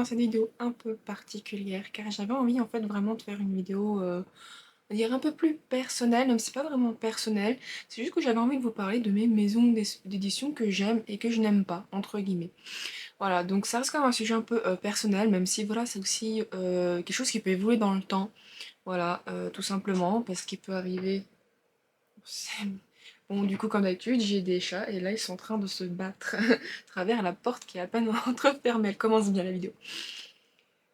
dans cette vidéo un peu particulière car j'avais envie en fait vraiment de faire une vidéo on va dire un peu plus personnelle, même si c'est pas vraiment personnel, c'est juste que j'avais envie de vous parler de mes maisons d'édition que j'aime et que je n'aime pas, entre guillemets. Voilà, donc ça reste quand même un sujet un peu personnel, même si voilà, c'est aussi quelque chose qui peut évoluer dans le temps. Voilà, tout simplement, parce qu'il peut arriver. Bon, du coup, comme d'habitude, j'ai des chats et là, ils sont en train de se battre à travers la porte qui est à peine entrefermée. Elle commence bien la vidéo.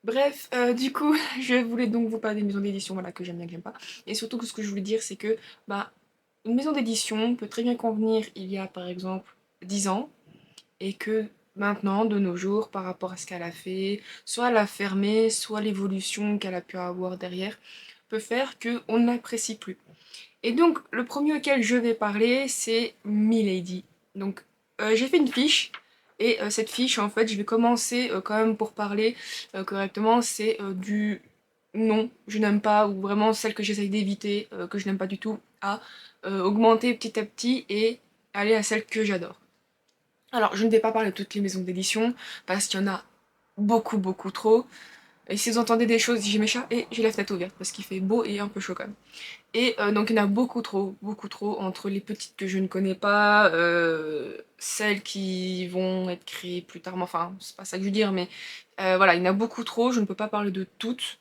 Bref, du coup, je voulais donc vous parler des maisons d'édition, voilà, que j'aime bien, que j'aime pas. Et surtout, que ce que je voulais dire, c'est que, bah, une maison d'édition peut très bien convenir il y a, par exemple, 10 ans, et que maintenant, de nos jours, par rapport à ce qu'elle a fait, soit elle a fermé, soit l'évolution qu'elle a pu avoir derrière, peut faire qu'on n'apprécie plus. Et donc, le premier auquel je vais parler, c'est Milady. Donc, j'ai fait une fiche, et cette fiche, en fait, je vais commencer quand même pour parler correctement, c'est du non, je n'aime pas, ou vraiment celle que j'essaye d'éviter, que je n'aime pas du tout, à augmenter petit à petit et aller à celle que j'adore. Alors, je ne vais pas parler de toutes les maisons d'édition, parce qu'il y en a beaucoup, beaucoup trop. Et si vous entendez des choses, j'ai mes chats et j'ai la fenêtre ouverte, parce qu'il fait beau et un peu chaud quand même. Et donc il y en a beaucoup trop, entre les petites que je ne connais pas, celles qui vont être créées plus tard, enfin c'est pas ça que je veux dire, mais voilà, il y en a beaucoup trop, je ne peux pas parler de toutes.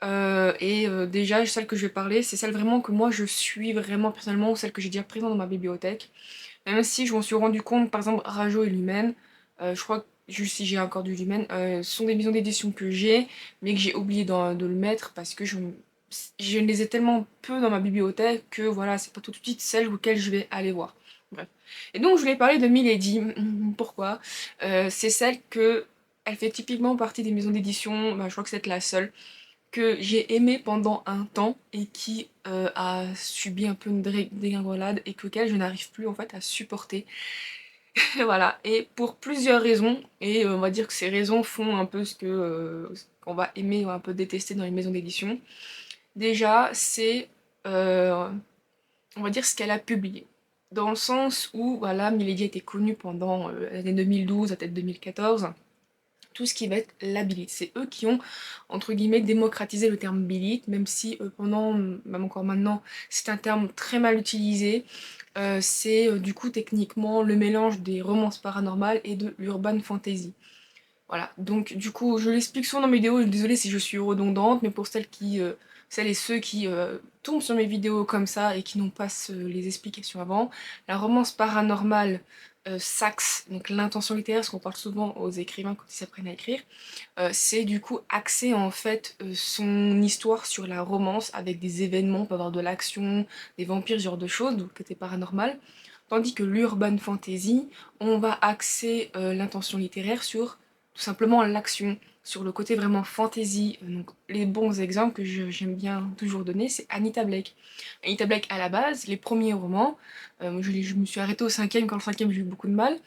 Déjà, celle que je vais parler, c'est celle vraiment que moi je suis vraiment personnellement, ou celle que j'ai déjà présente dans ma bibliothèque. Même si je m'en suis rendu compte, par exemple, Rajo et Lumen, je crois que juste si j'ai encore du Lumen, sont des maisons d'édition que j'ai, mais que j'ai oublié de le mettre parce que je les ai tellement peu dans ma bibliothèque que voilà, c'est pas tout de suite celle auquel je vais aller voir. Bref. Et donc je voulais parler de Milady. Pourquoi? C'est celle que elle fait typiquement partie des maisons d'édition, bah, je crois que c'est la seule que j'ai aimé pendant un temps et qui a subi un peu une dégringolade et auquel je n'arrive plus en fait à supporter. Voilà, et pour plusieurs raisons, et on va dire que ces raisons font un peu ce qu'on va aimer ou un peu détester dans les maisons d'édition. Déjà, c'est, on va dire, ce qu'elle a publié. Dans le sens où, voilà, Milady a été connue pendant l'année 2012 à peut-être 2014, tout ce qui va être la Billie. C'est eux qui ont, entre guillemets, démocratisé le terme Billie, même si pendant, même encore maintenant, c'est un terme très mal utilisé. C'est du coup techniquement le mélange des romances paranormales et de l'urban fantasy. Voilà, donc du coup, je l'explique souvent dans mes vidéos, désolée si je suis redondante, mais pour celles et ceux qui tombent sur mes vidéos comme ça et qui n'ont pas les explications avant, la romance paranormale s'axe, donc l'intention littéraire, ce qu'on parle souvent aux écrivains quand ils s'apprennent à écrire, c'est du coup axer en fait son histoire sur la romance avec des événements, on peut avoir de l'action, des vampires, ce genre de choses, donc côté paranormal. Tandis que l'urban fantasy, on va axer l'intention littéraire sur tout simplement l'action, sur le côté vraiment fantasy. Donc les bons exemples que j'aime bien toujours donner, c'est Anita Blake. Anita Blake à la base, les premiers romans, je me suis arrêtée au cinquième, quand le cinquième j'ai eu beaucoup de mal.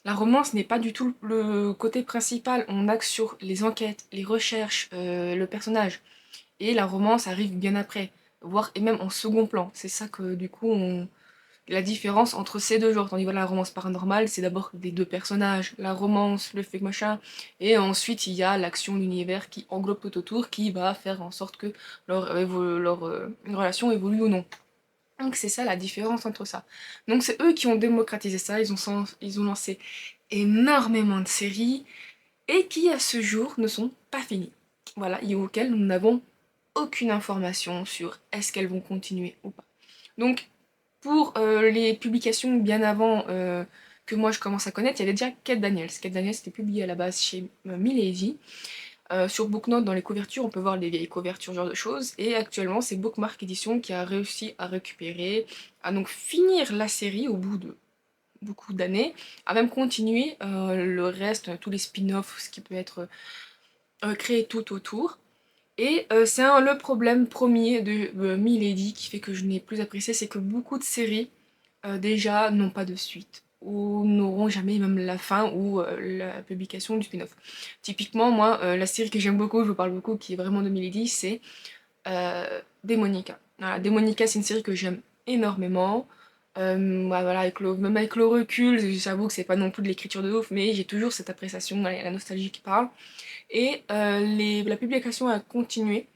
La romance n'est pas du tout le côté principal, on axe sur les enquêtes, les recherches, le personnage. Et la romance arrive bien après, voire et même en second plan. C'est ça que du coup la différence entre ces deux genres. Tandis que voilà, la romance paranormale, c'est d'abord des deux personnages, la romance, le fait machin, et ensuite il y a l'action, l'univers qui englobe tout autour, qui va faire en sorte que leur relation évolue ou non. Donc c'est ça la différence entre ça. Donc c'est eux qui ont démocratisé ça, ils ont lancé énormément de séries, et qui à ce jour ne sont pas finies. Voilà, et auxquelles nous n'avons aucune information sur est-ce qu'elles vont continuer ou pas. Donc pour les publications bien avant que moi je commence à connaître, il y avait déjà Kate Daniels. Kate Daniels était publiée à la base chez Milady. Sur Booknote, dans les couvertures, on peut voir les vieilles couvertures, ce genre de choses. Et actuellement, c'est Bookmark Edition qui a réussi à récupérer, à donc finir la série au bout de beaucoup d'années, à même continuer le reste, tous les spin-offs, ce qui peut être créé tout autour. Et c'est le problème premier de Milady qui fait que je n'ai plus apprécié, c'est que beaucoup de séries déjà n'ont pas de suite ou n'auront jamais même la fin ou la publication du spin-off. Typiquement, moi, la série que j'aime beaucoup, je vous parle beaucoup, qui est vraiment de Milady, c'est Demonica. Voilà, Demonica, c'est une série que j'aime énormément. Bah, voilà, même avec le recul, j'avoue que c'est pas non plus de l'écriture de ouf, mais j'ai toujours cette appréciation, la nostalgie qui parle. Et la publication a continué,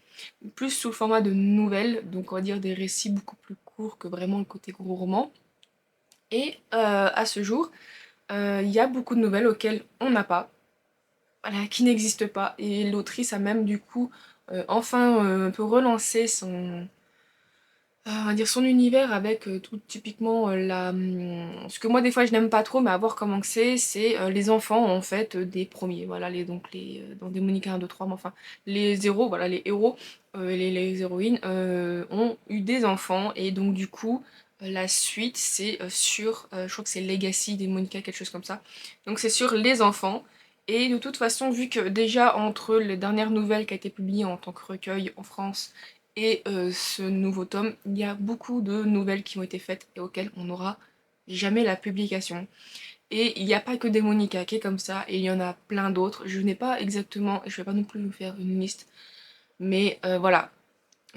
plus sous le format de nouvelles, donc on va dire des récits beaucoup plus courts que vraiment le côté gros roman. Et à ce jour, il y a beaucoup de nouvelles auxquelles on n'a pas, voilà, qui n'existent pas. Et l'autrice a même du coup enfin un peu relancé on va dire son univers avec tout typiquement ce que moi des fois je n'aime pas trop, mais à voir comment que c'est les enfants en fait des premiers, voilà, dans Démonica 1, 2, 3, mais enfin les héros, voilà, les héros, les héroïnes ont eu des enfants, et donc du coup la suite c'est je crois que c'est Legacy Démonica, quelque chose comme ça, donc c'est sur les enfants. Et de toute façon, vu que déjà entre les dernières nouvelles qui a été publiée en tant que recueil en France et ce nouveau tome, il y a beaucoup de nouvelles qui ont été faites et auxquelles on n'aura jamais la publication. Et il n'y a pas que des Monica qui est comme ça, et il y en a plein d'autres. Je n'ai pas exactement, je vais pas non plus vous faire une liste, mais voilà.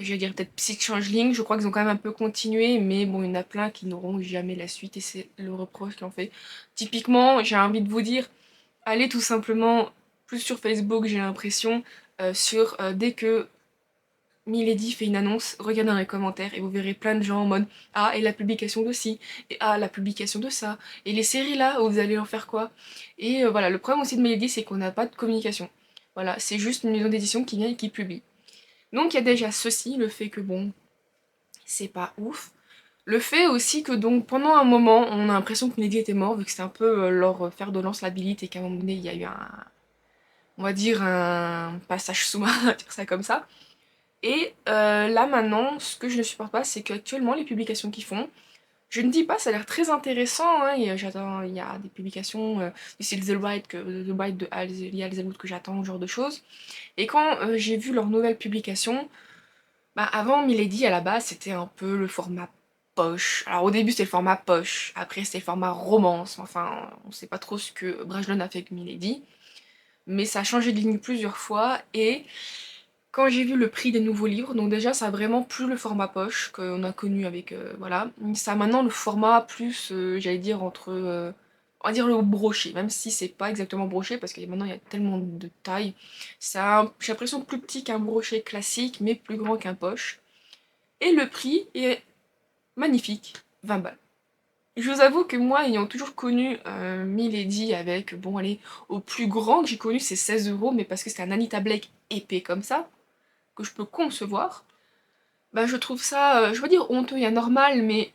Je vais dire peut-être Psych Changeling, je crois qu'ils ont quand même un peu continué, mais bon, il y en a plein qui n'auront jamais la suite, et c'est le reproche qu'ils ont fait. Typiquement, j'ai envie de vous dire, allez tout simplement plus sur Facebook, j'ai l'impression, dès que Milady fait une annonce, regardez dans les commentaires et vous verrez plein de gens en mode ah, et la publication de ci, et ah, la publication de ça, et les séries là, vous allez en faire quoi? Et voilà, le problème aussi de Milady, c'est qu'on n'a pas de communication. Voilà, c'est juste une maison d'édition qui vient et qui publie. Donc il y a déjà ceci, le fait que bon, c'est pas ouf. Le fait aussi que donc pendant un moment, on a l'impression que Milady était mort, vu que c'était un peu leur fer de lance la Billie, et qu'à un moment donné, il y a eu on va dire un passage sous-marin, on va dire ça comme ça. Et là maintenant, ce que je ne supporte pas, c'est qu'actuellement les publications qu'ils font, je ne dis pas, ça a l'air très intéressant, hein, il y a des publications du style The Bride de Lee Halseywood que j'attends, ce genre de choses. Et quand j'ai vu leurs nouvelles publications, bah avant Milady à la base c'était un peu le format poche. Alors au début c'était le format poche, après c'était le format romance, enfin on sait pas trop ce que Brajlon a fait avec Milady, mais ça a changé de ligne plusieurs fois. Et quand j'ai vu le prix des nouveaux livres, donc déjà ça a vraiment plus le format poche qu'on a connu avec, voilà. Ça a maintenant le format plus, j'allais dire on va dire le brochet, même si c'est pas exactement brochet, parce que maintenant il y a tellement de tailles. J'ai l'impression plus petit qu'un brochet classique, mais plus grand qu'un poche. Et le prix est magnifique, 20 balles. Je vous avoue que moi, ayant toujours connu Milady avec, bon allez, au plus grand que j'ai connu c'est 16 €, mais parce que c'était un Anita Blake épais comme ça, que je peux concevoir, bah je trouve ça, je veux dire honteux et anormal, mais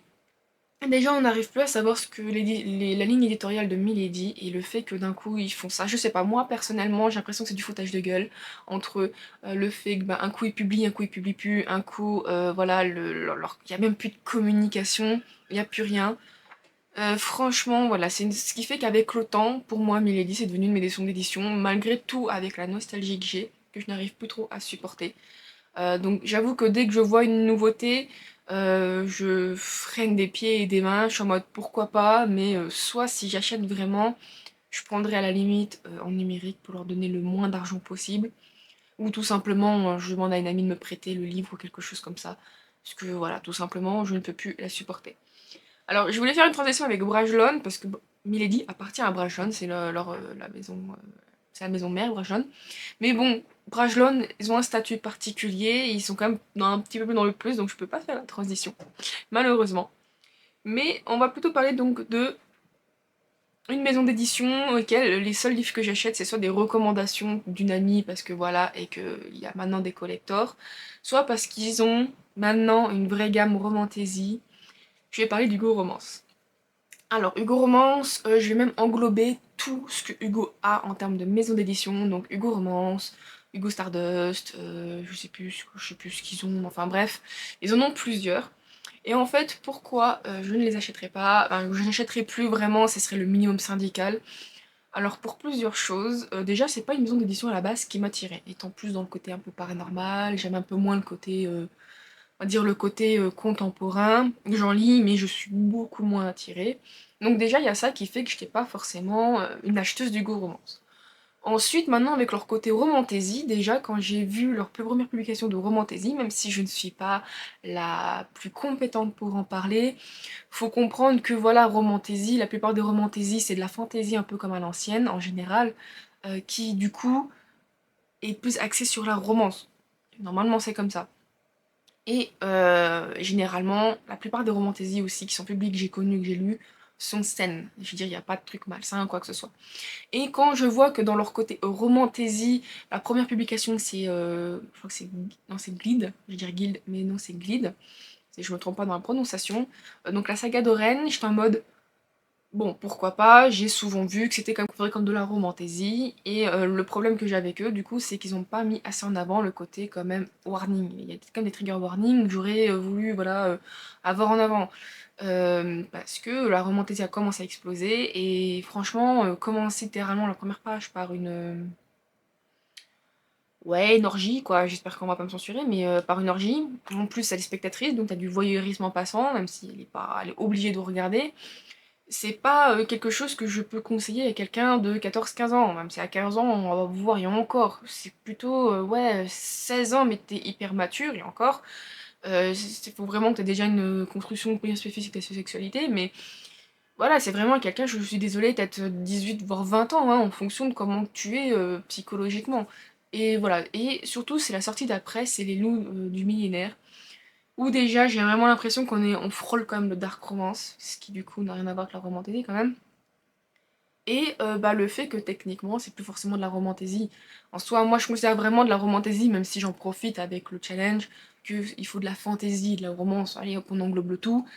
déjà on n'arrive plus à savoir ce que la ligne éditoriale de Milady, et le fait que d'un coup ils font ça, je sais pas, moi personnellement j'ai l'impression que c'est du foutage de gueule, entre le fait que bah, un coup ils publient, un coup ils publient plus, un coup voilà, il y a même plus de communication, il n'y a plus rien. Franchement, voilà, ce qui fait qu'avec le temps, pour moi, Milady, c'est devenu une maison d'édition, malgré tout, avec la nostalgie que j'ai, que je n'arrive plus trop à supporter. Donc j'avoue que dès que je vois une nouveauté, je freine des pieds et des mains, je suis en mode pourquoi pas, mais soit si j'achète vraiment, je prendrai à la limite en numérique pour leur donner le moins d'argent possible, ou tout simplement je demande à une amie de me prêter le livre ou quelque chose comme ça, parce que voilà, tout simplement, je ne peux plus la supporter. Alors, je voulais faire une transition avec Brajlon, parce que Milady appartient à Brajlon, c'est la maison, c'est la maison mère, Brajlon. Mais bon, Brajlon, ils ont un statut particulier, ils sont quand même un petit peu plus dans le plus, donc je peux pas faire la transition, malheureusement. Mais on va plutôt parler donc de une maison d'édition auquel les seuls livres que j'achète, c'est soit des recommandations d'une amie, parce que voilà, et qu'il y a maintenant des collectors, soit parce qu'ils ont maintenant une vraie gamme romantaisie. Je vais parler d'Hugo Romance. Alors, Hugo Romance, je vais même englober tout ce que Hugo a en termes de maison d'édition. Donc, Hugo Romance, Hugo Stardust, je sais plus ce qu'ils ont, enfin bref, ils en ont plusieurs. Et en fait, pourquoi je ne les achèterai pas, enfin, je n'achèterai plus vraiment, ce serait le minimum syndical. Alors, pour plusieurs choses. Déjà, c'est pas une maison d'édition à la base qui m'attirait, étant plus dans le côté un peu paranormal, j'aime un peu moins le côté on va dire le côté contemporain. J'en lis, mais je suis beaucoup moins attirée. Donc déjà, il y a ça qui fait que je n'étais pas forcément une acheteuse d'Hugo Romance. Ensuite, maintenant, avec leur côté romantaisie, déjà, quand j'ai vu leur première publication de romantaisie, même si je ne suis pas la plus compétente pour en parler, faut comprendre que voilà, romantaisie, la plupart des romantaisies, c'est de la fantaisie un peu comme à l'ancienne, en général, qui, du coup, est plus axée sur la romance. Normalement, c'est comme ça. Et généralement, la plupart des romantaisies aussi qui sont publiques, que j'ai connues, que j'ai lues, sont saines. Je veux dire, il n'y a pas de truc malsain, quoi que ce soit. Et quand je vois que dans leur côté romantaisie, la première publication c'est, je crois que c'est, non c'est Glide, je vais dire Guild, mais non c'est Glide, si je me trompe pas dans la prononciation. Donc la saga d'Oren, j'étais en mode, bon pourquoi pas, j'ai souvent vu que c'était quand même considéré comme de la romantaisie, et le problème que j'ai avec eux du coup c'est qu'ils ont pas mis assez en avant le côté quand même warning. Il y a quand même des trigger warnings que j'aurais voulu voilà, avoir en avant. Parce que la romantaisie a commencé à exploser et franchement, commencer littéralement la première page par une... ouais, une orgie, quoi, j'espère qu'on va pas me censurer, mais par une orgie. En plus, elle est spectatrice, donc t'as du voyeurisme en passant, même si elle est obligée de regarder. C'est pas quelque chose que je peux conseiller à quelqu'un de 14-15 ans, même si à 15 ans, on va vous voir, et encore. C'est plutôt, ouais, 16 ans, mais t'es hyper mature, et encore. Il faut vraiment que t'aies déjà une construction bien spécifique de ta sexualité, mais voilà, c'est vraiment quelqu'un, je suis désolée, peut-être 18 voire 20 ans, hein, en fonction de comment tu es psychologiquement. Et voilà, et surtout c'est la sortie d'après, c'est les loups du millénaire, où déjà j'ai vraiment l'impression on frôle quand même le dark romance, ce qui du coup n'a rien à voir avec la romantaisie quand même. Et bah, le fait que techniquement c'est plus forcément de la romantaisie. En soi, moi je considère vraiment de la romantaisie, même si j'en profite avec le challenge, qu'il faut de la fantaisie, de la romance, allez hop on englobe le tout.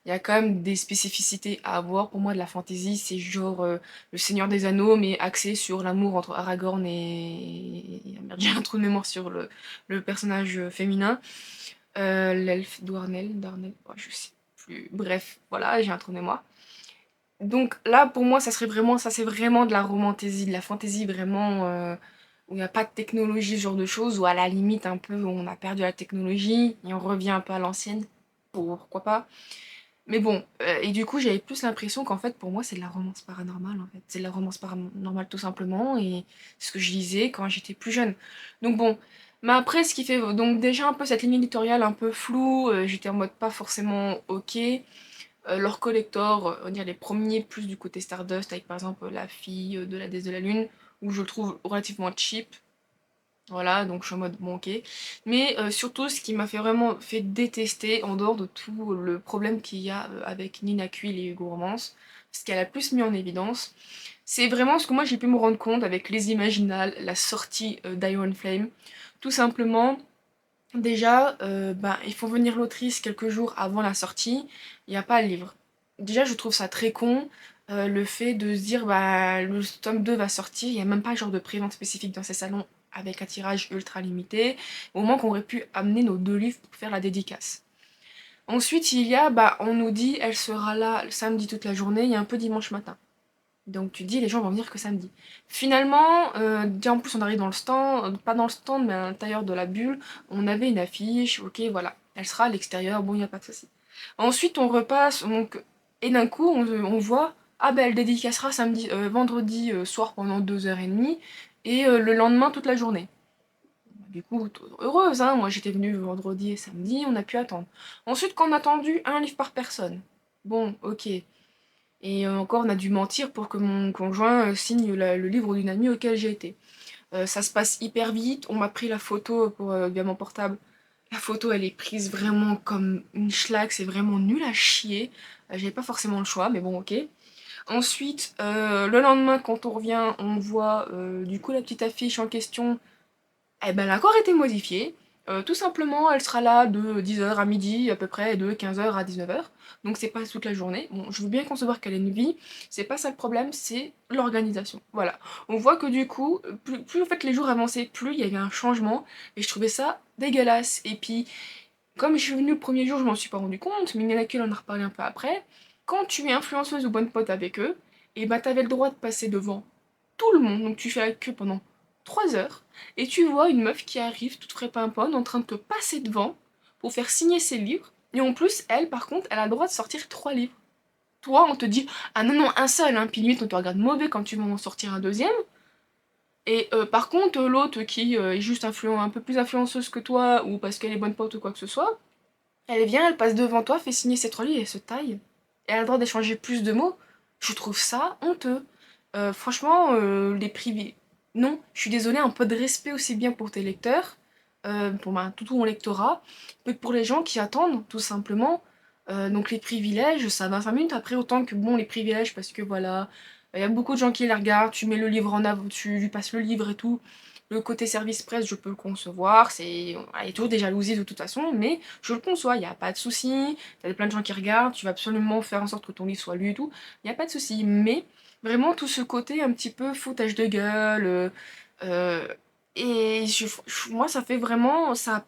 Il y a quand même des spécificités à avoir. Pour moi, de la fantasy, c'est genre le Seigneur des Anneaux, mais axé sur l'amour entre Aragorn et... merde, j'ai un trou de mémoire sur le personnage féminin. L'elfe Darnell, oh, je sais plus. Bref, voilà, j'ai un trou de mémoire. Donc là, pour moi, ça serait vraiment, ça c'est vraiment de la romantaisie, de la fantasy vraiment où il n'y a pas de technologie, ce genre de choses, ou à la limite un peu où on a perdu la technologie et on revient un peu à l'ancienne. Pourquoi pas? Mais bon, et du coup, j'avais plus l'impression qu'en fait, pour moi, c'est de la romance paranormale, en fait. C'est de la romance paranormale, tout simplement, et ce que je lisais quand j'étais plus jeune. Donc bon, mais après, ce qui fait donc déjà un peu cette ligne éditoriale un peu floue, j'étais en mode pas forcément ok. Leurs collectors, on va dire les premiers plus du côté Stardust, avec par exemple la fille de la déesse de la lune, où je le trouve relativement cheap. Voilà, donc je suis en mode bon ok. Mais surtout ce qui m'a fait vraiment fait détester, en dehors de tout le problème qu'il y a avec Nina Kuil et Hugo Romance, ce qu'elle a plus mis en évidence, c'est vraiment ce que moi j'ai pu me rendre compte avec les Imaginales, la sortie d'Iron Flame. Tout simplement, déjà, ben, il faut venir l'autrice quelques jours avant la sortie, il n'y a pas le livre. Déjà je trouve ça très con, le fait de se dire bah le tome 2 va sortir, il n'y a même pas genre de prévente spécifique dans ces salons avec un tirage ultra limité, au moins qu'on aurait pu amener nos 2 livres pour faire la dédicace. Ensuite il y a, bah on nous dit elle sera là le samedi toute la journée, il y a un peu dimanche matin. Donc tu te dis les gens vont venir que samedi. Finalement, déjà en plus on arrive dans le stand, pas dans le stand mais à l'intérieur de la bulle, on avait une affiche, ok voilà, elle sera à l'extérieur, bon il n'y a pas de souci. Ensuite on repasse, donc, et d'un coup on voit, ah ben elle dédicacera samedi, vendredi soir pendant 2h30, et le lendemain toute la journée. Du coup, heureuse, hein, moi j'étais venue vendredi et samedi, on a pu attendre. Ensuite qu'on a attendu un livre par personne. Bon, ok. Et encore, on a dû mentir pour que mon conjoint signe le livre d'une amie auquel j'ai été. Ça se passe hyper vite, on m'a pris la photo pour, via mon portable. La photo, elle est prise vraiment comme une schlag, c'est vraiment nul à chier. J'avais pas forcément le choix, mais bon, ok. Ensuite, le lendemain, quand on revient, on voit du coup la petite affiche en question. Eh ben, elle a encore été modifiée. Tout simplement, elle sera là de 10h à midi, à peu près, et de 15h à 19h. Donc c'est pas toute la journée. Bon, je veux bien concevoir qu'elle ait une vie, c'est pas ça le problème, c'est l'organisation. Voilà. On voit que du coup, plus en fait les jours avançaient, plus il y avait un changement, et je trouvais ça dégueulasse. Et puis, comme je suis venue le premier jour, je m'en suis pas rendu compte, mais Nina on en a reparlé un peu après. Quand tu es influenceuse ou bonne pote avec eux, et bah t'avais le droit de passer devant tout le monde, donc tu fais la queue pendant 3 heures, et tu vois une meuf qui arrive toute frais pimponne en train de te passer devant pour faire signer ses livres, et en plus, elle, par contre, elle a le droit de sortir 3 livres. Toi, on te dit, ah non, non, un seul, hein, puis limite, on te regarde mauvais quand tu vas en sortir un deuxième, Et par contre, l'autre qui est juste un peu plus influenceuse que toi, ou parce qu'elle est bonne pote ou quoi que ce soit, elle vient, elle passe devant toi, fait signer ses 3 livres et elle se taille. Et elle a le droit d'échanger plus de mots. Je trouve ça honteux. Franchement, les privés. Non, je suis désolée, un peu de respect aussi bien pour tes lecteurs, pour tout mon lectorat, que pour les gens qui attendent, tout simplement. Donc les privilèges, ça 25 minutes après, autant que bon, les privilèges, parce que voilà, il y a beaucoup de gens qui les regardent, tu mets le livre en avant, tu lui passes le livre et tout. Le côté service presse, je peux le concevoir, il y a toujours des jalousies de toute façon, mais je le conçois, il n'y a pas de souci. T'as plein de gens qui regardent, tu vas absolument faire en sorte que ton livre soit lu et tout, il n'y a pas de souci. Mais vraiment tout ce côté un petit peu foutage de gueule, euh, et moi ça fait vraiment ça.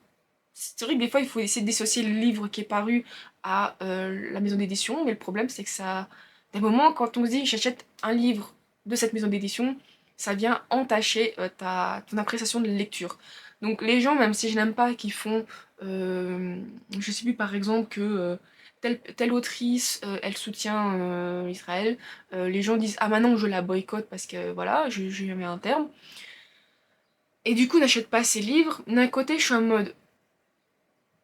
C'est vrai que des fois il faut essayer de dissocier le livre qui est paru à la maison d'édition, mais le problème c'est que ça, des moments quand on se dit j'achète un livre de cette maison d'édition, ça vient entacher ton appréciation de lecture. Donc les gens, même si je n'aime pas, qui font, je sais plus par exemple que telle autrice, elle soutient Israël, les gens disent ah maintenant je la boycotte parce que voilà, je lui mets un terme. Et du coup n'achète pas ses livres. D'un côté je suis en mode,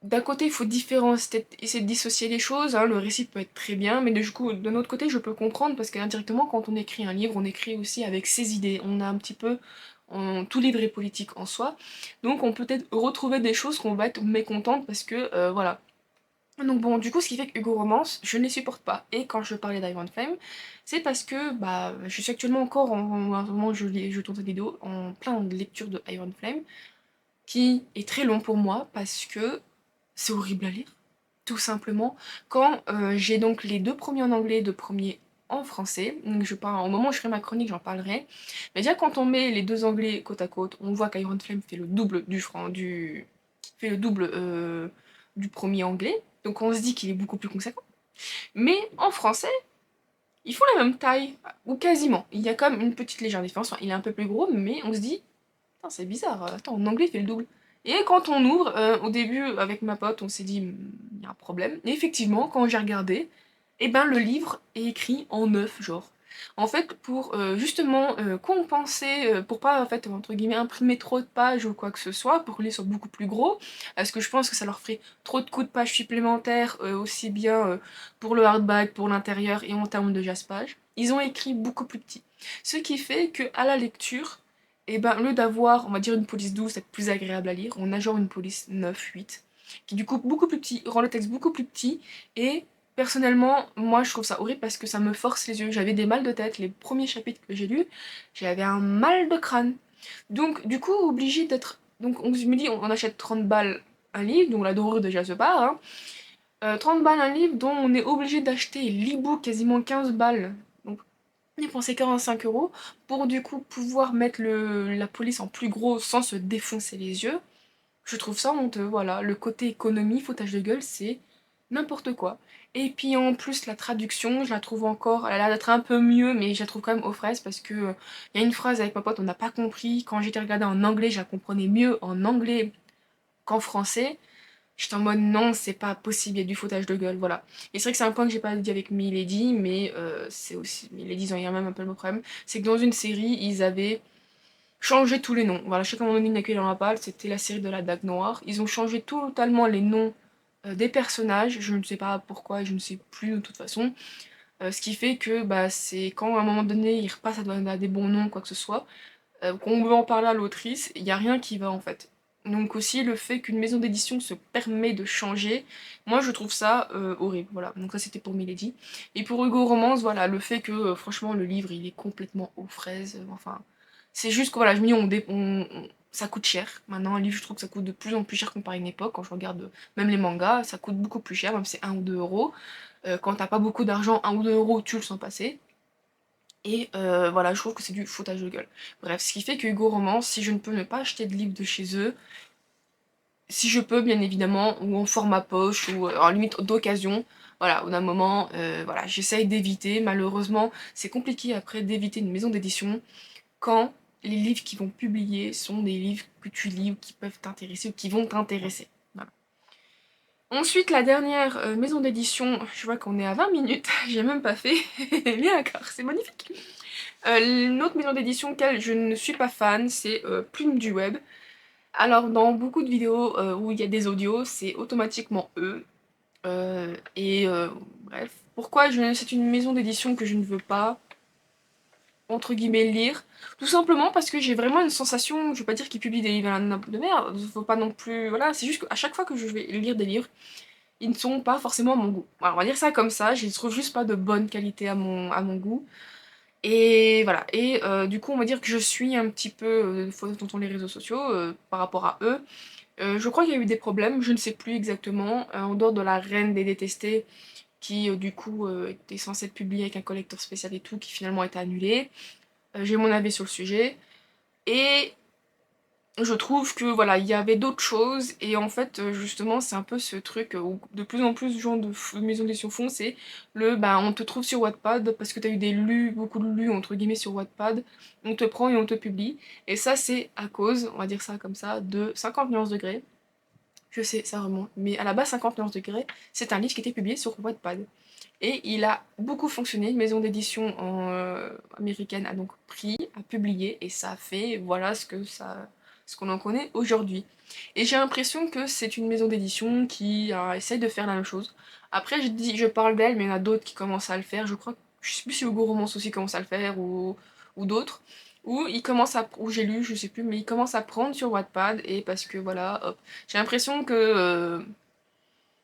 d'un côté il faut différencier, essayer de dissocier les choses, hein, le récit peut être très bien, mais du coup d'un autre côté je peux comprendre parce qu'indirectement quand on écrit un livre, on écrit aussi avec ses idées. On a un petit peu tout livre est politique en soi, donc on peut peut-être retrouver des choses qu'on va être mécontente parce que voilà. Donc bon, du coup, ce qui fait que Hugo Romance, je ne les supporte pas. Et quand je parlais d'Iron Flame, c'est parce que bah, je suis actuellement encore, en ce moment je tourne cette vidéo, en plein de lecture de Iron Flame, qui est très long pour moi parce que c'est horrible à lire, tout simplement. Quand j'ai donc les 2 premiers en anglais, 2 premiers en français, donc au moment où je ferai ma chronique, j'en parlerai. Mais déjà, quand on met les 2 anglais côte à côte, on voit qu'Iron Flame fait le double fait le double du premier anglais. Donc on se dit qu'il est beaucoup plus conséquent. Mais en français, ils font la même taille, ou quasiment. Il y a quand même une petite légère différence. Enfin, il est un peu plus gros, mais on se dit, putain, c'est bizarre. Attends, en anglais, il fait le double. Et quand on ouvre, au début, avec ma pote, on s'est dit, il y a un problème. Et effectivement, quand j'ai regardé, eh ben, le livre est écrit en neuf, genre. En fait, pour justement compenser, pour pas, en fait, entre guillemets, imprimer trop de pages ou quoi que ce soit, pour que le livre soit beaucoup plus gros, parce que je pense que ça leur ferait trop de coups de pages supplémentaires, aussi bien pour le hardback, pour l'intérieur et en termes de jaspage. Ils ont écrit beaucoup plus petit. Ce qui fait que à la lecture, et ben, au lieu d'avoir, on va dire, une police 12, c'est plus agréable à lire, on a genre une police 9, 8, qui du coup beaucoup plus petit, rend le texte beaucoup plus petit, et personnellement, moi je trouve ça horrible parce que ça me force les yeux. J'avais des mal de tête, les premiers chapitres que j'ai lus, j'avais un mal de crâne. Donc du coup, obligé d'être... Donc on me dit, on achète 30 balles un livre, donc la dorure déjà se part, hein. 30 balles un livre dont on est obligé d'acheter l'e-book quasiment 15 balles. Donc dépenser 45 € pour du coup pouvoir mettre la police en plus gros sans se défoncer les yeux. Je trouve ça honteux, voilà. Le côté économie, foutage de gueule, c'est n'importe quoi. Et puis en plus, la traduction, je la trouve encore, elle a l'air d'être un peu mieux, mais je la trouve quand même aux fraises parce que il y a une phrase avec ma pote, on n'a pas compris. Quand j'étais regardée en anglais, je la comprenais mieux en anglais qu'en français. J'étais en mode non, c'est pas possible, il y a du foutage de gueule, voilà. Et c'est vrai que c'est un point que j'ai pas dit avec Milady, mais c'est aussi. Milady, ils ont même un peu le même problème. C'est que dans une série, ils avaient changé tous les noms. Voilà, je sais qu'à un moment donné, Inaccusé dans la Palle, c'était la série de la Dague Noire. Ils ont changé totalement les noms des personnages. Je ne sais pas pourquoi, je ne sais plus de toute façon. Ce qui fait que bah, c'est quand à un moment donné, ils repassent à des bons noms, quoi que ce soit, qu'on veut en parler à l'autrice, il n'y a rien qui va en fait. Donc aussi le fait qu'une maison d'édition se permet de changer, moi je trouve ça horrible. Voilà, donc ça c'était pour Milady. Et pour Hugo Romance, voilà, le fait que franchement le livre il est complètement aux fraises, enfin, c'est juste que voilà, je me dis ça coûte cher. Maintenant un livre je trouve que ça coûte de plus en plus cher comparé à une époque, quand je regarde même les mangas, ça coûte beaucoup plus cher, même si c'est 1 ou 2 euros. Quand t'as pas beaucoup d'argent, 1 ou 2 euros tu le sens passer. Et voilà, je trouve que c'est du foutage de gueule. Bref, ce qui fait que Hugo Romance, si je ne peux ne pas acheter de livres de chez eux, si je peux bien évidemment, ou en format poche, ou en limite d'occasion, voilà, au d'un moment, voilà, j'essaye d'éviter. Malheureusement, c'est compliqué après d'éviter une maison d'édition quand les livres qui vont publier sont des livres que tu lis ou qui peuvent t'intéresser ou qui vont t'intéresser. Voilà. Ensuite, la dernière maison d'édition, je vois qu'on est à 20 minutes, j'ai même pas fait, bien d'accord, c'est magnifique. Une autre maison d'édition auquel je ne suis pas fan, c'est Plume du Web. Alors dans beaucoup de vidéos où il y a des audios, c'est automatiquement eux. Bref. Pourquoi c'est une maison d'édition que je ne veux pas, entre guillemets, lire? Tout simplement parce que j'ai vraiment une sensation, je veux pas dire qu'ils publient des livres de merde, faut pas non plus... Voilà, c'est juste qu'à chaque fois que je vais lire des livres, ils ne sont pas forcément à mon goût. Voilà, on va dire ça comme ça, je les trouve juste pas de bonne qualité à mon goût. Et voilà, du coup on va dire que je suis un petit peu dans les réseaux sociaux par rapport à eux. Je crois qu'il y a eu des problèmes, je ne sais plus exactement, en dehors de la Reine des Détestés, qui du coup était censée être publiée avec un collector spécial et tout, qui finalement a été annulé. J'ai mon avis sur le sujet, et je trouve que voilà, il y avait d'autres choses, et en fait, justement, c'est un peu ce truc où de plus en plus de gens de maisons d'édition font, c'est on te trouve sur Wattpad parce que t'as eu beaucoup de lus entre guillemets sur Wattpad, on te prend et on te publie, et ça c'est à cause, on va dire ça comme ça, de 50 nuances degrés. Je sais, ça remonte, mais à la base 50 nuances degrés, c'est un livre qui était publié sur Wattpad. Et il a beaucoup fonctionné, une maison d'édition américaine a donc pris, a publié, et ça a fait, voilà ce qu'on en connaît aujourd'hui. Et j'ai l'impression que c'est une maison d'édition qui essaye de faire la même chose. Après, je parle d'elle, mais il y en a d'autres qui commencent à le faire. Je sais plus si Hugo Romance aussi commence à le faire, ou d'autres. Ou j'ai lu, je sais plus, mais ils commencent à prendre sur Wattpad, et parce que voilà, hop. J'ai l'impression que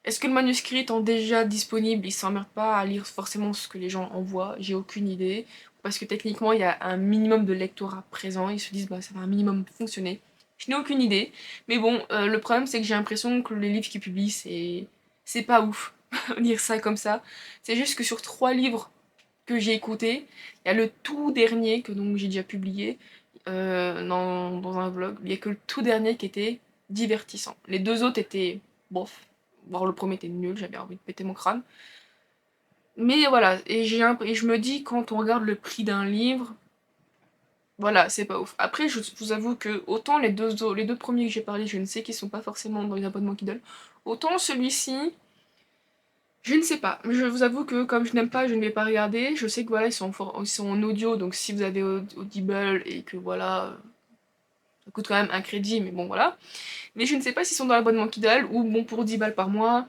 est-ce que le manuscrit étant déjà disponible, ils s'emmerdent pas à lire forcément ce que les gens envoient? J'ai aucune idée. Parce que techniquement, il y a un minimum de lectorat présent. Ils se disent, bah, ça va un minimum fonctionner. Je n'ai aucune idée. Mais bon, le problème, c'est que j'ai l'impression que les livres qu'ils publient, c'est pas ouf. Lire ça comme ça. C'est juste que sur 3 livres que j'ai écoutés, il y a le tout dernier que donc j'ai déjà publié dans un vlog. Il y a que le tout dernier qui était divertissant. Les deux autres étaient bof. Bon, le premier était nul, j'avais envie de péter mon crâne. Mais voilà, et je me dis, quand on regarde le prix d'un livre, voilà, c'est pas ouf. Après, je vous avoue que autant les deux premiers que j'ai parlé, je ne sais qu'ils sont pas forcément dans les abonnements qu'ils donnent. Autant celui-ci, je ne sais pas. Je vous avoue que comme je n'aime pas, je ne vais pas regarder. Je sais que voilà, ils sont en audio, donc si vous avez Audible et que voilà, ça coûte quand même un crédit, mais bon voilà. Mais je ne sais pas s'ils sont dans l'abonnement Kindle ou bon pour 10 balles par mois.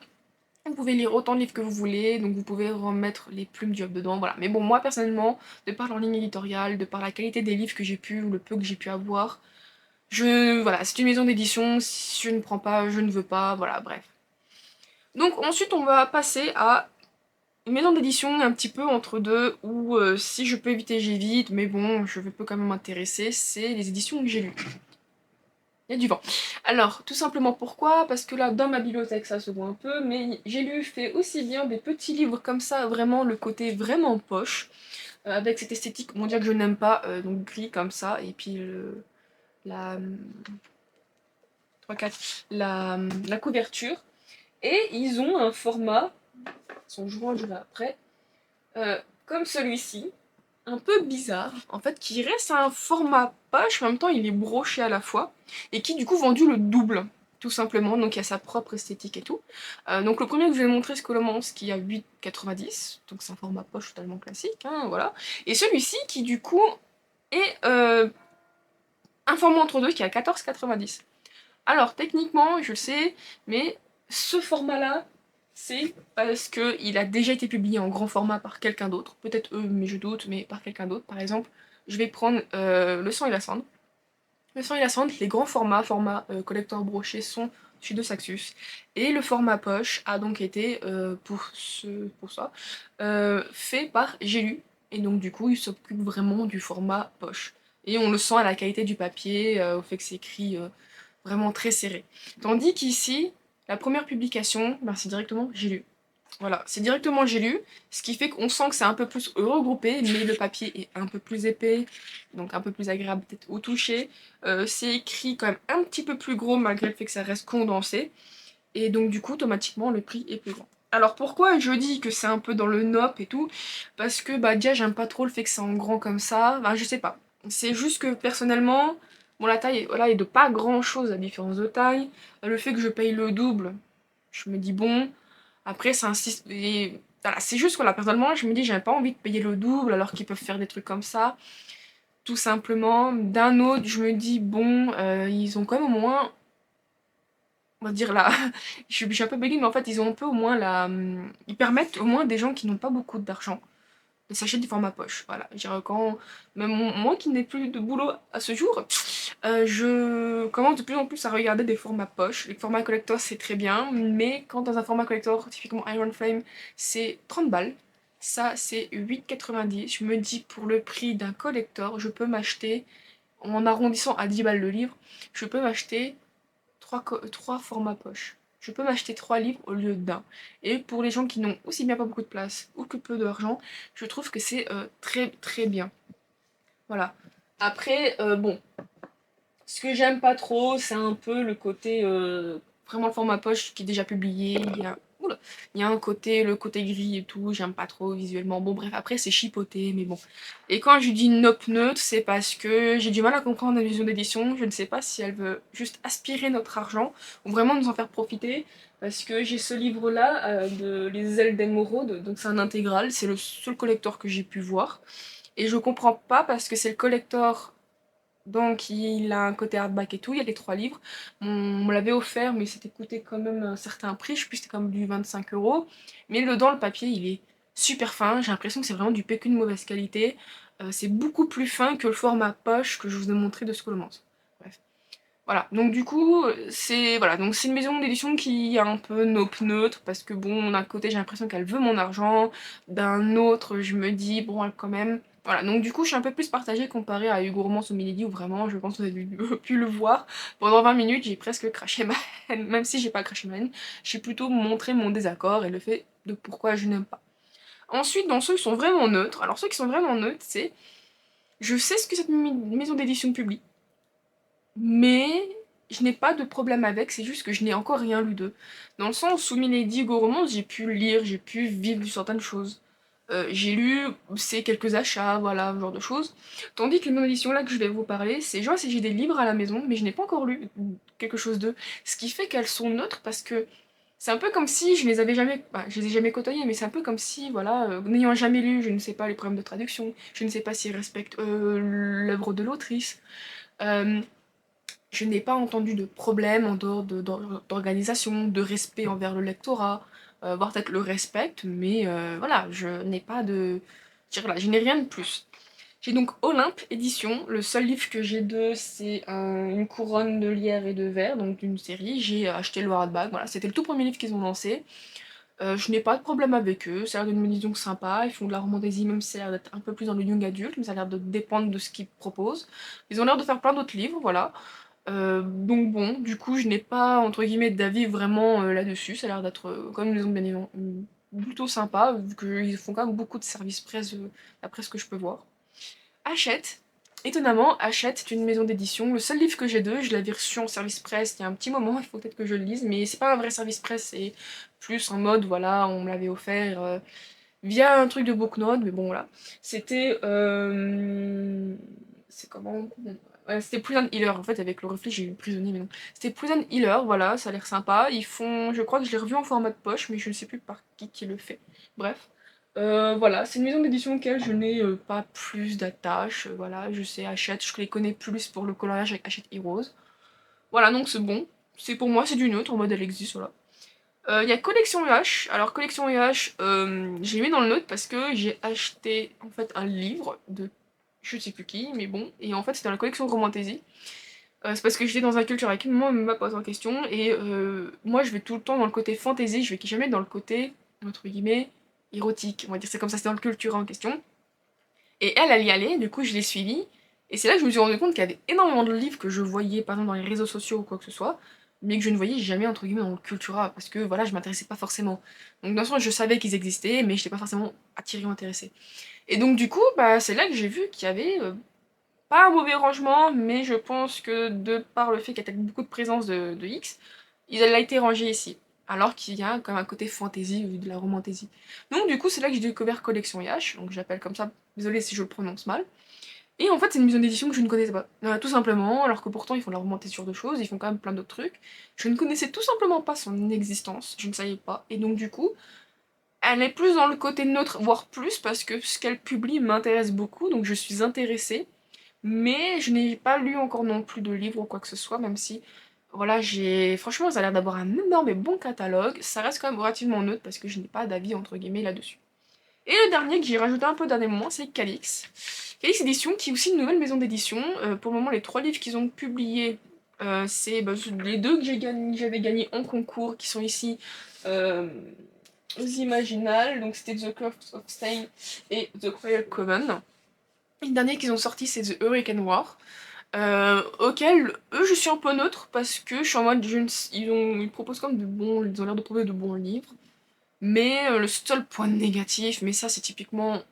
Vous pouvez lire autant de livres que vous voulez, donc vous pouvez remettre les plumes du hub dedans, voilà. Mais bon, moi personnellement, de par leur ligne éditoriale, de par la qualité des livres que j'ai pu, ou le peu que j'ai pu avoir, voilà, c'est une maison d'édition, si je ne prends pas, je ne veux pas, voilà, bref. Donc ensuite, on va passer à une maison d'édition un petit peu entre deux, où si je peux éviter, j'évite, mais bon, je peux quand même m'intéresser, c'est les éditions que j'ai lues. Il y a du vent. Alors, tout simplement pourquoi? Parce que là, dans ma bibliothèque, ça se voit un peu, mais j'ai lu fait aussi bien des petits livres comme ça, vraiment le côté vraiment poche, avec cette esthétique, on dirait que je n'aime pas, donc gris comme ça, et puis la, 3, 4, la couverture. Et ils ont un format, son joint, je vais après, comme celui-ci, un peu bizarre, en fait, qui reste un format poche, mais en même temps il est broché à la fois, et qui du coup vendu le double, tout simplement, donc il y a sa propre esthétique et tout. Donc le premier que je vais montrer, c'est Colomance, qui a 8,90, donc c'est un format poche totalement classique, hein, voilà. Et celui-ci qui du coup est un format entre deux qui est à 14,90. Alors techniquement, je le sais, mais ce format-là, c'est parce qu'il a déjà été publié en grand format par quelqu'un d'autre. Peut-être eux, mais je doute, mais par quelqu'un d'autre. Par exemple, je vais prendre Le Sang et la Cendre. Le Sang et la Cendre, les grands formats, collector broché, sont chez De Saxus. Et le format poche a donc été, pour ça, fait par J'ai lu. Et donc du coup, il s'occupe vraiment du format poche. Et on le sent à la qualité du papier, au fait que c'est écrit vraiment très serré. Tandis qu'ici, la première publication, c'est directement J'ai lu. Voilà, c'est directement J'ai lu, ce qui fait qu'on sent que c'est un peu plus regroupé, mais le papier est un peu plus épais, donc un peu plus agréable peut-être au toucher. C'est écrit quand même un petit peu plus gros malgré le fait que ça reste condensé, et donc du coup automatiquement le prix est plus grand. Alors pourquoi je dis que c'est un peu dans le nope et tout? Parce que déjà j'aime pas trop le fait que c'est en grand comme ça, je sais pas. C'est juste que personnellement, bon la taille voilà, est de pas grand chose à différence de taille. Le fait que je paye le double, je me dis bon, après c'est un système. voilà, c'est juste que là, personnellement, je me dis, j'ai pas envie de payer le double alors qu'ils peuvent faire des trucs comme ça, tout simplement. D'un autre, je me dis, bon, ils ont quand même au moins, on va dire là, je suis un peu béguine, mais en fait, ils ont un peu au moins la. Ils permettent au moins des gens qui n'ont pas beaucoup d'argent de s'acheter du format poche. Voilà, je dirais quand. Même moi qui n'ai plus de boulot à ce jour, je commence de plus en plus à regarder des formats poche. Les formats collector, c'est très bien, mais quand dans un format collector, typiquement Iron Flame, c'est 30 balles. Ça, c'est 8,90. Je me dis, pour le prix d'un collector, je peux m'acheter, en arrondissant à 10 balles le livre, je peux m'acheter 3 formats poche. Je peux m'acheter 3 livres au lieu d'un. Et pour les gens qui n'ont aussi bien pas beaucoup de place ou que peu d'argent, je trouve que c'est très très bien. Voilà. Après, bon, ce que j'aime pas trop, c'est un peu le côté vraiment le format poche qui est déjà publié. Oula, il y a un côté, le côté gris et tout, j'aime pas trop visuellement. Bon, bref, après c'est chipoté, mais bon. Et quand je dis nope neutre, c'est parce que j'ai du mal à comprendre la vision d'édition. Je ne sais pas si elle veut juste aspirer notre argent ou vraiment nous en faire profiter. Parce que j'ai ce livre-là, de Les Ailes d'Émeraude, donc c'est un intégral, c'est le seul collector que j'ai pu voir. Et je comprends pas parce que c'est le collector, donc il a un côté hardback et tout, il y a les 3 livres. On me l'avait offert, mais c'était coûté quand même un certain prix, je sais plus, c'était comme du 25 €. Mais dedans, le papier, il est super fin, j'ai l'impression que c'est vraiment du PQ de mauvaise qualité. C'est beaucoup plus fin que le format poche que je vous ai montré de Scholomance. Bref. Voilà, donc du coup, c'est voilà, donc c'est une maison d'édition qui est un peu nope neutre, parce que bon, d'un côté j'ai l'impression qu'elle veut mon argent, d'un autre je me dis, bon, elle quand même. Voilà, donc du coup je suis un peu plus partagée comparée à Hugo Romance ou Milady, où vraiment, je pense que vous avez pu le voir, pendant 20 minutes j'ai presque craché ma haine, même si j'ai pas craché ma haine, j'ai plutôt montré mon désaccord et le fait de pourquoi je n'aime pas. Ensuite, dans ceux qui sont vraiment neutres, alors ceux qui sont vraiment neutres, c'est, je sais ce que cette maison d'édition publie, mais je n'ai pas de problème avec, c'est juste que je n'ai encore rien lu d'eux. Dans le sens où Milady Romance, j'ai pu lire, j'ai pu vivre certaines choses. J'ai lu ces quelques achats, voilà, ce genre de choses. Tandis que les éditions là que je vais vous parler, c'est genre si j'ai des livres à la maison, mais je n'ai pas encore lu quelque chose d'eux. Ce qui fait qu'elles sont neutres parce que c'est un peu comme si je les avais jamais, bah, je les ai jamais côtoyées, mais c'est un peu comme si, voilà, n'ayant jamais lu, je ne sais pas les problèmes de traduction, je ne sais pas s'ils respectent l'œuvre de l'autrice. Euh, je n'ai pas entendu de problème en dehors d'organisation, de respect envers le lectorat, voire peut-être le respecte, mais voilà, je n'ai pas de. Voilà, je n'ai rien de plus. J'ai donc Olympe édition. Le seul livre que j'ai d'eux, c'est Une couronne de lierre et de verre, donc d'une série. J'ai acheté le hardback, voilà, c'était le tout premier livre qu'ils ont lancé. Je n'ai pas de problème avec eux, ça a l'air d'une édition sympa, ils font de la romantasy, même si ça a l'air d'être un peu plus dans le young adulte, mais ça a l'air de dépendre de ce qu'ils proposent. Ils ont l'air de faire plein d'autres livres, voilà. Donc bon, du coup, je n'ai pas, entre guillemets, d'avis vraiment là-dessus. Ça a l'air d'être quand même une maison bien évidemment plutôt sympa, vu qu'ils font quand même beaucoup de services presse, d'après ce que je peux voir. Hachette. Étonnamment, Hachette, c'est une maison d'édition. Le seul livre que j'ai d'eux, je l'avais reçu en service presse il y a un petit moment, il faut peut-être que je le lise, mais c'est pas un vrai service presse, c'est plus en mode, voilà, on me l'avait offert via un truc de Booknote, mais bon, voilà. C'était. C'est comment. Ouais, c'était Prison Healer, en fait, avec le reflet, j'ai eu prisonnier, mais non. C'était Prison Healer, voilà, ça a l'air sympa. Ils font. Je crois que je l'ai revu en format de poche, mais je ne sais plus par qui le fait. Bref. Voilà, c'est une maison d'édition auquel je n'ai pas plus d'attache. Voilà, je sais, Hachette, je les connais plus pour le coloriage avec Hachette Heroes. Voilà, donc c'est bon. C'est pour moi, c'est du neutre, en mode elle existe, voilà. Il y a Collection UH. Alors, Collection UH, j'ai mis dans le note parce que j'ai acheté en fait un livre de je sais plus qui, mais bon. Et en fait, c'était dans la collection Romantasy. C'est parce que j'étais dans un culture avec moi, m'a posé en question. Et moi, je vais tout le temps dans le côté fantasy, je vais jamais dans le côté, entre guillemets, érotique. On va dire c'est comme ça, c'est dans le culture en question. Et elle y allait, du coup, je l'ai suivie. Et c'est là que je me suis rendu compte qu'il y avait énormément de livres que je voyais, par exemple, dans les réseaux sociaux ou quoi que ce soit, mais que je ne voyais jamais, entre guillemets, dans le Cultura, parce que, voilà, je m'intéressais pas forcément. Donc, dans le sens, je savais qu'ils existaient, mais je n'étais pas forcément attirée ou intéressée. Et donc, du coup, bah, c'est là que j'ai vu qu'il y avait, pas un mauvais rangement, mais je pense que, de par le fait qu'il y a beaucoup de présence de X, il a été rangé ici. Alors qu'il y a comme un côté fantasy ou de la romantasy. Donc du coup c'est là que j'ai découvert Collection Yash, donc j'appelle comme ça, désolé si je le prononce mal. Et en fait c'est une maison d'édition que je ne connaissais pas. Tout simplement, alors que pourtant ils font de la romantasy sur de choses, ils font quand même plein d'autres trucs. Je ne connaissais tout simplement pas son existence, je ne savais pas. Et donc du coup, Elle est plus dans le côté neutre, voire plus, parce que ce qu'elle publie m'intéresse beaucoup, donc je suis intéressée. Mais je n'ai pas lu encore non plus de livres ou quoi que ce soit, même si, voilà, j'ai... Franchement, ça a l'air d'avoir un énorme et bon catalogue. Ça reste quand même relativement neutre, parce que je n'ai pas d'avis, entre guillemets, là-dessus. Et le dernier que j'ai rajouté un peu dernièrement, c'est Calix. Calix Édition, qui est aussi une nouvelle maison d'édition. Pour le moment, les 3 livres qu'ils ont publiés, c'est les 2 que j'avais gagnés en concours, qui sont ici aux Imaginales. Donc c'était The Curse of Stein et The Cruel Coven. Et le dernier qu'ils ont sorti, c'est The Hurricane War. Auquel, eux, je suis un peu neutre, parce que je suis en mode, ils proposent comme ils ont l'air de proposer de bons livres. Mais le seul point négatif, mais ça c'est typiquement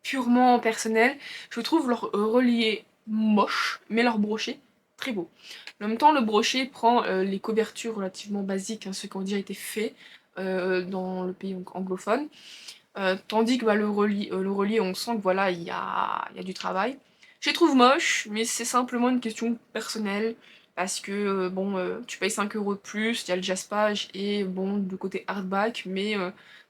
purement personnel, je trouve leur relié moche, mais leur brochet très beau. En même temps, le brochet prend les couvertures relativement basiques, hein, ceux qui ont déjà été faits dans le pays anglophone, tandis que le relié, on sent que voilà, il y a du travail. Je les trouve moches, mais c'est simplement une question personnelle. Parce que, bon, tu payes 5 € de plus, il y a le jaspage et, bon, le côté hardback, mais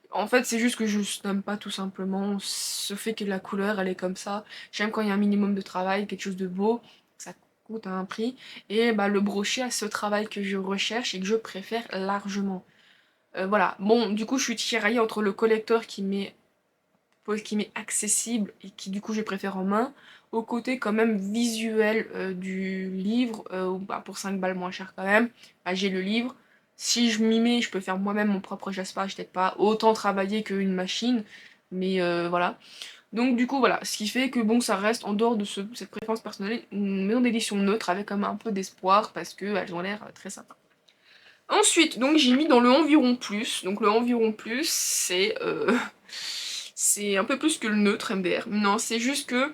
en fait, c'est juste que je n'aime pas tout simplement ce fait que la couleur, elle est comme ça. J'aime quand il y a un minimum de travail, quelque chose de beau, ça coûte un prix, et bah, le brochet a ce travail que je recherche et que je préfère largement. Voilà, bon, du coup, je suis tiraillée entre le collector qui m'est accessible et qui, du coup, je préfère en main, au côté quand même visuel du livre, où, bah, pour 5 balles moins cher quand même, bah, j'ai le livre. Si je m'y mets, je peux faire moi-même mon propre jaspage, peut-être pas autant travailler qu'une machine, mais voilà. Donc du coup voilà, ce qui fait que bon ça reste en dehors de cette préférence personnelle, une maison d'édition neutre avec comme un peu d'espoir parce qu'elles ont l'air très sympas. Ensuite, donc j'ai mis dans le environ plus. Donc le environ plus, c'est un peu plus que le neutre MDR. Non, c'est juste que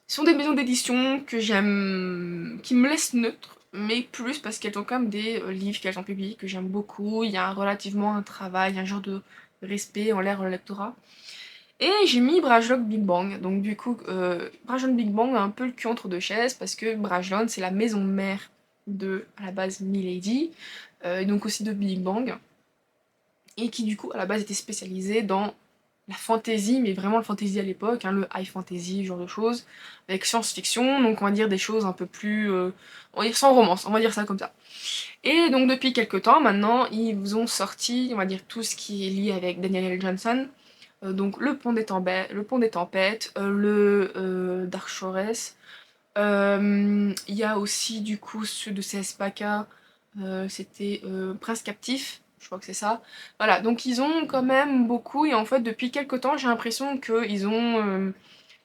ce sont des maisons d'édition que j'aime, qui me laissent neutre, mais plus parce qu'elles ont quand même des livres qu'elles ont publiés que j'aime beaucoup. Il y a relativement un travail, un genre de respect envers le lectorat. Et j'ai mis Brajlon Big Bang. Donc du coup, Brajlon Big Bang a un peu le cul entre deux chaises parce que Brajlon, c'est la maison mère de, à la base, Milady, et donc aussi de Big Bang, et qui du coup, à la base, était spécialisée dans la fantasy, mais vraiment le fantasy à l'époque, hein, le high fantasy, ce genre de choses, avec science-fiction, donc on va dire des choses un peu plus... on va dire sans romance, on va dire ça comme ça. Et donc depuis quelques temps, maintenant, ils ont sorti, on va dire, tout ce qui est lié avec Daniel L. Johnson, donc le Pont des Tempêtes, le Dark Shores. Il y a aussi du coup ceux de CSPK, c'était Prince Captif, je crois que c'est ça. Voilà, donc ils ont quand même beaucoup, et en fait depuis quelques temps j'ai l'impression qu'ils ont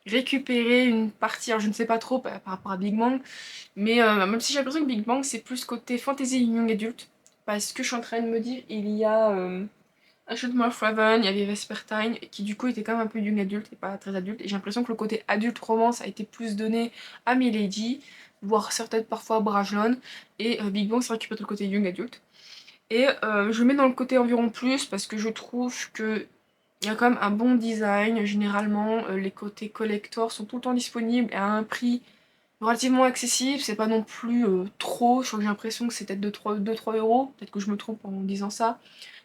récupéré une partie, alors je ne sais pas trop par rapport à Big Bang, mais même si j'ai l'impression que Big Bang c'est plus côté fantasy young adulte, parce que je suis en train de me dire, il y a Ashton Raven, il y avait Vespertine, qui du coup était quand même un peu young adulte et pas très adulte. Et j'ai l'impression que le côté adulte romance a été plus donné à Milady, voire certaines parfois à Brajlon, et Big Bang c'est vrai qu'il peut être le côté young adulte. Et je le mets dans le côté environ plus parce que je trouve que il y a quand même un bon design. Généralement, les côtés collector sont tout le temps disponibles et à un prix relativement accessible. C'est pas non plus trop. Je crois que j'ai l'impression que c'est peut-être 2-3 euros. Peut-être que je me trompe en disant ça.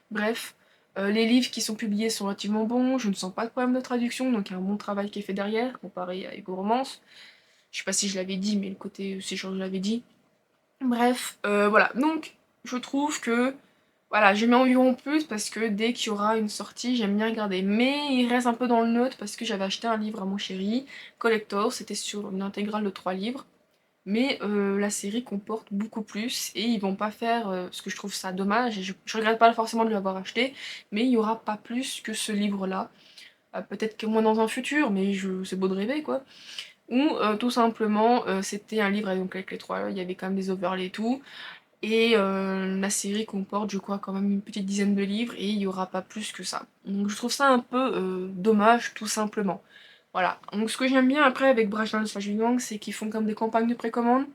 Bref, les livres qui sont publiés sont relativement bons, je ne sens pas de problème de traduction, donc il y a un bon travail qui est fait derrière, comparé à Ego Romance. Je sais pas si je l'avais dit, mais le côté, c'est sûr que je l'avais dit. Bref, voilà, donc je trouve que, voilà, j'ai mis environ plus parce que dès qu'il y aura une sortie, j'aime bien regarder. Mais il reste un peu dans le neutre parce que j'avais acheté un livre à mon chéri, Collector, c'était sur une intégrale de 3 livres. Mais la série comporte beaucoup plus et ils vont pas faire, ce que je trouve ça dommage, et je regrette pas forcément de l'avoir acheté, mais il y aura pas plus que ce livre-là. Peut-être que moins dans un futur, mais c'est beau de rêver quoi. Ou tout simplement, c'était un livre donc, avec les 3, il y avait quand même des overlays et tout, et la série comporte, je crois, quand même une petite dizaine de livres et il y aura pas plus que ça. Donc je trouve ça un peu dommage, tout simplement. Voilà. Donc ce que j'aime bien après avec Brajlon slash Big Bang, c'est qu'ils font comme des campagnes de précommande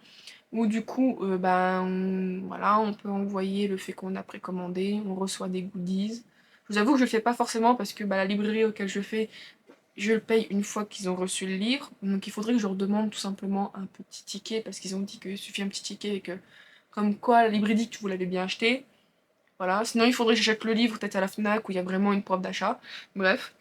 où du coup, voilà, on peut envoyer le fait qu'on a précommandé, on reçoit des goodies. Je vous avoue que je le fais pas forcément parce que la librairie auquel je fais, je le paye une fois qu'ils ont reçu le livre. Donc il faudrait que je leur demande tout simplement un petit ticket parce qu'ils ont dit qu'il suffit un petit ticket et que, comme quoi la librairie dit que vous l'avez bien acheté. Voilà, sinon il faudrait que j'achète le livre peut-être à la FNAC où il y a vraiment une preuve d'achat. Bref.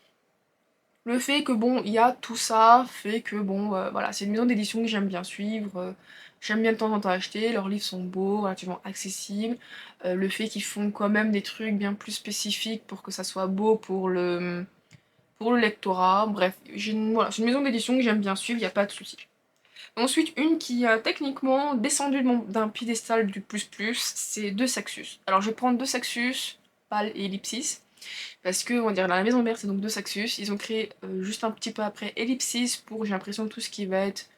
Le fait que bon, il y a tout ça fait que bon, voilà, c'est une maison d'édition que j'aime bien suivre. J'aime bien de temps en temps acheter, leurs livres sont beaux, relativement accessibles. Le fait qu'ils font quand même des trucs bien plus spécifiques pour que ça soit beau pour le lectorat. Bref, voilà, c'est une maison d'édition que j'aime bien suivre, il n'y a pas de souci. Ensuite, une qui a techniquement descendu d'un piédestal du plus plus, c'est Deux Saxus. Alors je vais prendre Deux Saxus, Pâle et Ellipsis. Parce que, on va dire, la maison mère, c'est donc Deux Saxus. Ils ont créé juste un petit peu après Ellipsis pour, j'ai l'impression, tout ce qui va être.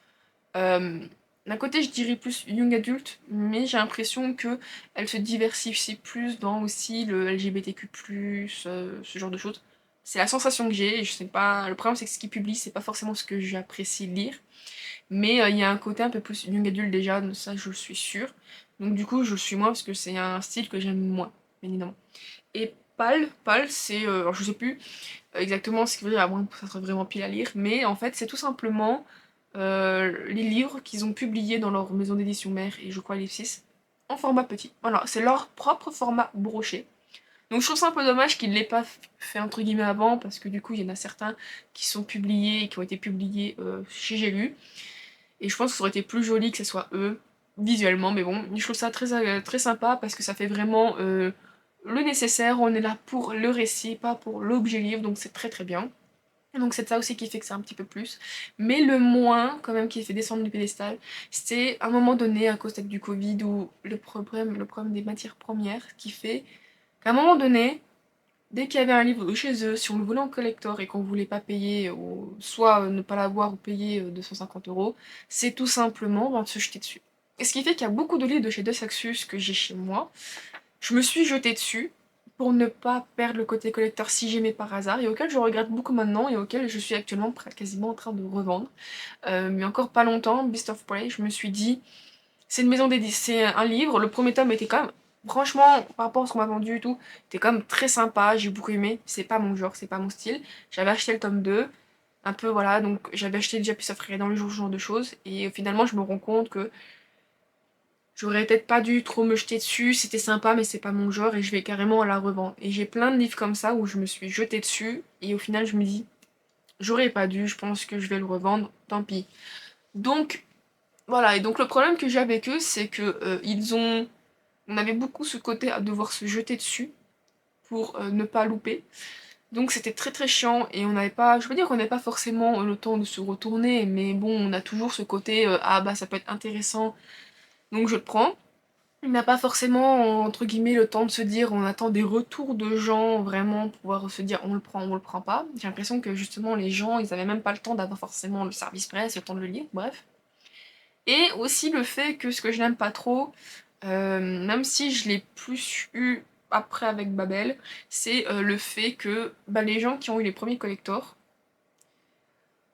euh, D'un côté, je dirais plus young adulte, mais j'ai l'impression que elle se diversifie plus dans aussi le LGBTQ+, ce genre de choses. C'est la sensation que j'ai, et je sais pas. Le problème, c'est que ce qu'ils publient, c'est pas forcément ce que j'apprécie lire. Mais il y a un côté un peu plus young adulte déjà, ça je suis sûre. Donc du coup, je le suis moins parce que c'est un style que j'aime moins, bien évidemment. Et Pâle, c'est. Alors je sais plus exactement ce qu'il veut dire, à moins que ça serait vraiment pile à lire, mais en fait, c'est tout simplement les livres qu'ils ont publiés dans leur maison d'édition mère, et je crois Ellipsis, en format petit. Voilà, c'est leur propre format broché. Donc je trouve ça un peu dommage qu'ils ne l'aient pas fait entre guillemets avant, parce que du coup, il y en a certains qui sont publiés, qui ont été publiés chez J'ai lu, et je pense que ça aurait été plus joli que ce soit eux, visuellement, mais bon, je trouve ça très sympa parce que ça fait vraiment le nécessaire, on est là pour le récit, pas pour l'objet livre, donc c'est très très bien. Et donc c'est ça aussi qui fait que c'est un petit peu plus. Mais le moins, quand même, qui fait descendre du pédestal, c'est à un moment donné, à cause peut-être du Covid, ou le problème des matières premières, qui fait qu'à un moment donné, dès qu'il y avait un livre de chez eux, si on le voulait en collector et qu'on voulait pas payer, ou soit ne pas l'avoir ou payer 250 €, c'est tout simplement de se jeter dessus. Et ce qui fait qu'il y a beaucoup de livres de chez De Saxus que j'ai chez moi. Je me suis jetée dessus pour ne pas perdre le côté collector si j'aimais par hasard, et auquel je regrette beaucoup maintenant, et auquel je suis actuellement quasiment en train de revendre. Mais encore pas longtemps, Beast of Prey, je me suis dit, c'est une maison d'édition, c'est un livre, le premier tome était quand même, franchement, par rapport à ce qu'on m'a vendu et tout, était quand même très sympa, j'ai beaucoup aimé, c'est pas mon genre, c'est pas mon style. J'avais acheté le tome 2, un peu voilà, donc j'avais acheté déjà Beast of Prey dans le jour, ce genre de choses, et finalement je me rends compte que j'aurais peut-être pas dû trop me jeter dessus, c'était sympa mais c'est pas mon genre et je vais carrément la revendre. Et j'ai plein de livres comme ça où je me suis jetée dessus et au final je me dis, j'aurais pas dû, je pense que je vais le revendre, tant pis. Donc voilà, et donc le problème que j'ai avec eux, c'est que on avait beaucoup ce côté à devoir se jeter dessus pour ne pas louper. Donc c'était très très chiant et on n'avait pas, je veux dire qu'on n'avait pas forcément le temps de se retourner, mais bon, on a toujours ce côté, ah bah ça peut être intéressant, donc je le prends. Il n'a pas forcément, entre guillemets, le temps de se dire, on attend des retours de gens, vraiment, pour pouvoir se dire, on le prend pas. J'ai l'impression que justement, les gens, ils avaient même pas le temps d'avoir forcément le service presse, le temps de le lire, bref. Et aussi le fait que ce que je n'aime pas trop, même si je l'ai plus eu après avec Babel, c'est le fait que bah, les gens qui ont eu les premiers collectors,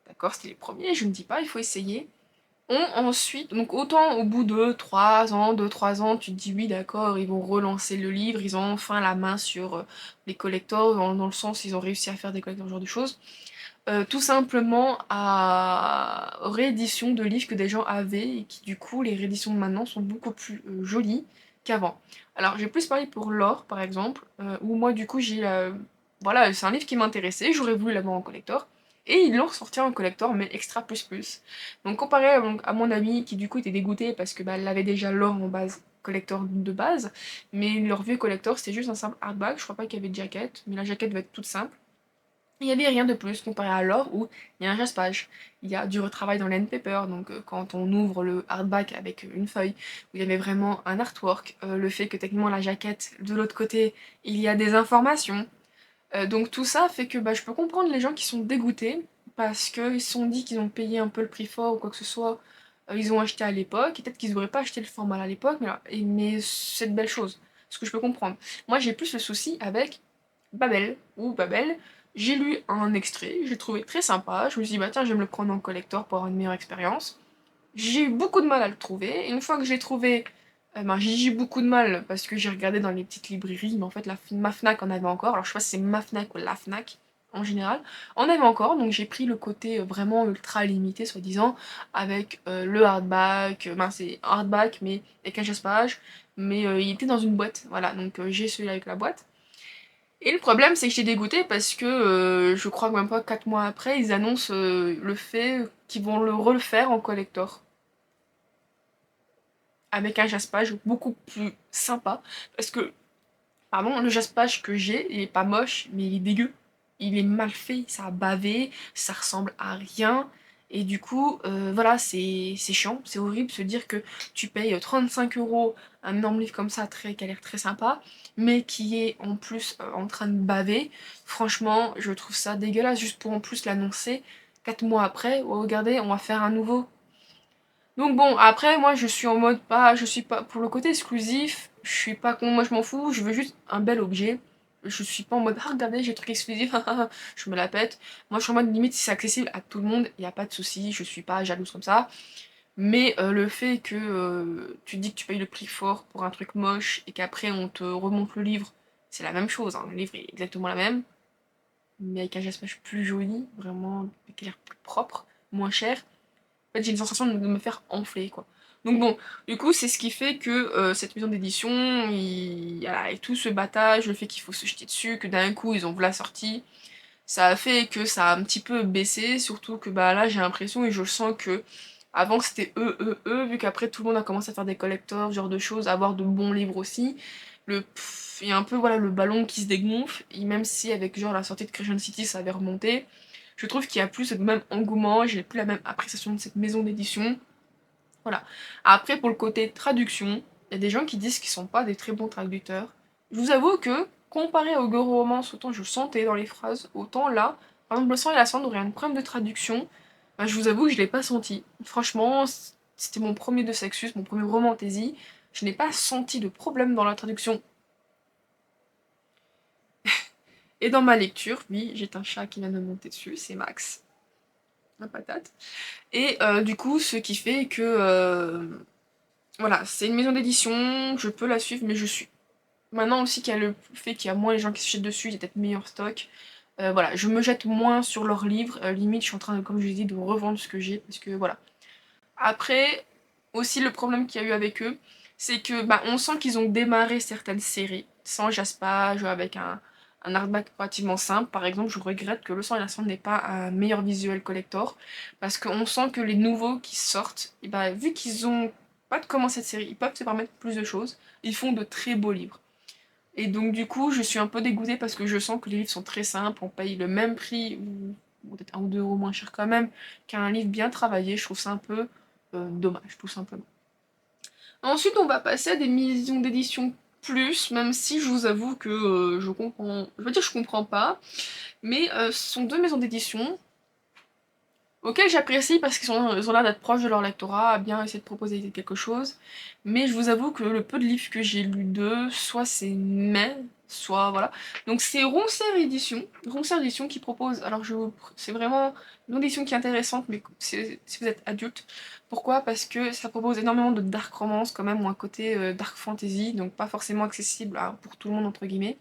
d'accord, c'était les premiers, je ne dis pas, il faut essayer, ont ensuite, donc autant au bout de 3 ans, 2-3 ans, tu te dis oui d'accord, ils vont relancer le livre, ils ont enfin la main sur les collectors, dans le sens ils ont réussi à faire des collectors, ce genre de choses. Tout simplement à réédition de livres que des gens avaient et qui du coup les rééditions de maintenant sont beaucoup plus jolies qu'avant. Alors j'ai plus parlé pour l'or par exemple, où moi du coup voilà, c'est un livre qui m'intéressait, j'aurais voulu l'avoir en collector. Et ils l'ont ressorti en collector, mais extra plus plus. Donc comparé à mon ami qui du coup était dégoûté parce que bah, elle avait déjà l'or en base, collector de base, mais leur vieux collector c'était juste un simple hardback, je crois pas qu'il y avait de jaquette, mais la jaquette va être toute simple. Il n'y avait rien de plus comparé à l'or où il y a un jaspage, il y a du retravail dans l'end-paper, donc quand on ouvre le hardback avec une feuille, où il y avait vraiment un artwork, le fait que techniquement la jaquette, de l'autre côté, il y a des informations. Donc tout ça fait que bah, je peux comprendre les gens qui sont dégoûtés, parce qu'ils se sont dit qu'ils ont payé un peu le prix fort ou quoi que ce soit, ils ont acheté à l'époque, et peut-être qu'ils n'auraient pas acheté le format à l'époque, mais c'est de belles choses, ce que je peux comprendre. Moi j'ai plus le souci avec Babel, j'ai lu un extrait, j'ai trouvé très sympa, je me suis dit bah tiens je vais me le prendre en collector pour avoir une meilleure expérience. J'ai eu beaucoup de mal à le trouver, et une fois que je l'ai trouvé, ben, j'ai eu beaucoup de mal parce que j'ai regardé dans les petites librairies, mais en fait ma Fnac en avait encore, alors je sais pas si c'est ma Fnac ou la Fnac en général, en avait encore, donc j'ai pris le côté vraiment ultra limité soi-disant, avec le hardback, ben c'est hardback mais avec un jaspage, mais il était dans une boîte, voilà, donc j'ai celui-là avec la boîte. Et le problème, c'est que j'étais dégoûtée parce que je crois que même pas 4 mois après, ils annoncent le fait qu'ils vont le refaire en collector. Avec un jaspage beaucoup plus sympa. Parce que, pardon, le jaspage que j'ai, il est pas moche, mais il est dégueu. Il est mal fait, ça a bavé, ça ressemble à rien. Et du coup, voilà, c'est chiant, c'est horrible de se dire que tu payes 35 € un énorme livre comme ça, qui a l'air très sympa, mais qui est en plus en train de baver. Franchement, je trouve ça dégueulasse, juste pour en plus l'annoncer 4 mois après. Oh, regardez, on va faire un nouveau. Donc bon, après, moi, je suis en mode pas, je suis pas pour le côté exclusif, je suis pas con, moi je m'en fous, je veux juste un bel objet. Je suis pas en mode, ah regardez, j'ai un truc exclusif, je me la pète. Moi, je suis en mode limite, si c'est accessible à tout le monde, y a pas de souci, je suis pas jalouse comme ça. Mais le fait que tu te dis que tu payes le prix fort pour un truc moche et qu'après on te remonte le livre, c'est la même chose, hein, le livre est exactement la même, mais avec un jaspage plus joli, vraiment, avec l'air plus propre, moins cher. En fait, j'ai une sensation de me faire enfler, quoi. Donc bon, du coup, c'est ce qui fait que cette maison d'édition, voilà, et tout ce battage, le fait qu'il faut se jeter dessus, que d'un coup, ils ont la sortie, ça a fait que ça a un petit peu baissé, surtout que bah là, j'ai l'impression et je sens que avant c'était vu qu'après tout le monde a commencé à faire des collectors, ce genre de choses, à avoir de bons livres aussi, il y a un peu voilà le ballon qui se dégonfle, et même si avec genre la sortie de Crescent City ça avait remonté, je trouve qu'il y a plus ce même engouement, j'ai plus la même appréciation de cette maison d'édition. Voilà. Après, pour le côté traduction, il y a des gens qui disent qu'ils sont pas des très bons traducteurs. Je vous avoue que, comparé au Go Romance, autant je sentais dans les phrases, autant là, par exemple, le sang et la cendre aurait un problème de traduction, bah, je vous avoue que je l'ai pas senti. Franchement, c'était mon premier de Sexus, mon premier romantaisie. Je n'ai pas senti de problème dans la traduction. Et dans ma lecture, oui, j'ai un chat qui vient de monter dessus, c'est Max, la patate. Et du coup, ce qui fait que voilà, c'est une maison d'édition, je peux la suivre, mais je suis. Maintenant aussi qu'il y a le fait qu'il y a moins les gens qui se jettent dessus, il y a peut-être meilleur stock. Voilà, je me jette moins sur leurs livres. Limite, je suis en train de, comme je l'ai dit, de revendre ce que j'ai, parce que voilà. Après, aussi le problème qu'il y a eu avec eux, c'est que bah, on sent qu'ils ont démarré certaines séries sans jaspage, avec un artback relativement simple. Par exemple, je regrette que Le Sang et la Cendre n'ait pas un meilleur visuel collector, parce qu'on sent que les nouveaux qui sortent, et bah, vu qu'ils ont pas de comment cette série, ils peuvent se permettre plus de choses, ils font de très beaux livres. Et donc du coup, je suis un peu dégoûtée parce que je sens que les livres sont très simples, on paye le même prix, ou peut-être 1 ou 2 € moins cher quand même, qu'un livre bien travaillé. Je trouve ça un peu dommage, tout simplement. Ensuite, on va passer à des maisons d'édition plus, même si je vous avoue que je comprends, je veux dire je comprends pas, mais ce sont 2 maisons d'édition auxquelles j'apprécie parce ils ont l'air d'être proches de leur lectorat, à bien essayer de proposer quelque chose, mais je vous avoue que le peu de livres que j'ai lu d'eux, soit c'est mais, soit voilà. Donc c'est Roncert Édition qui propose, alors c'est vraiment une édition qui est intéressante, mais si vous êtes adulte. Pourquoi? Parce que ça propose énormément de dark romance quand même, ou un côté dark fantasy, donc pas forcément accessible pour tout le monde entre guillemets.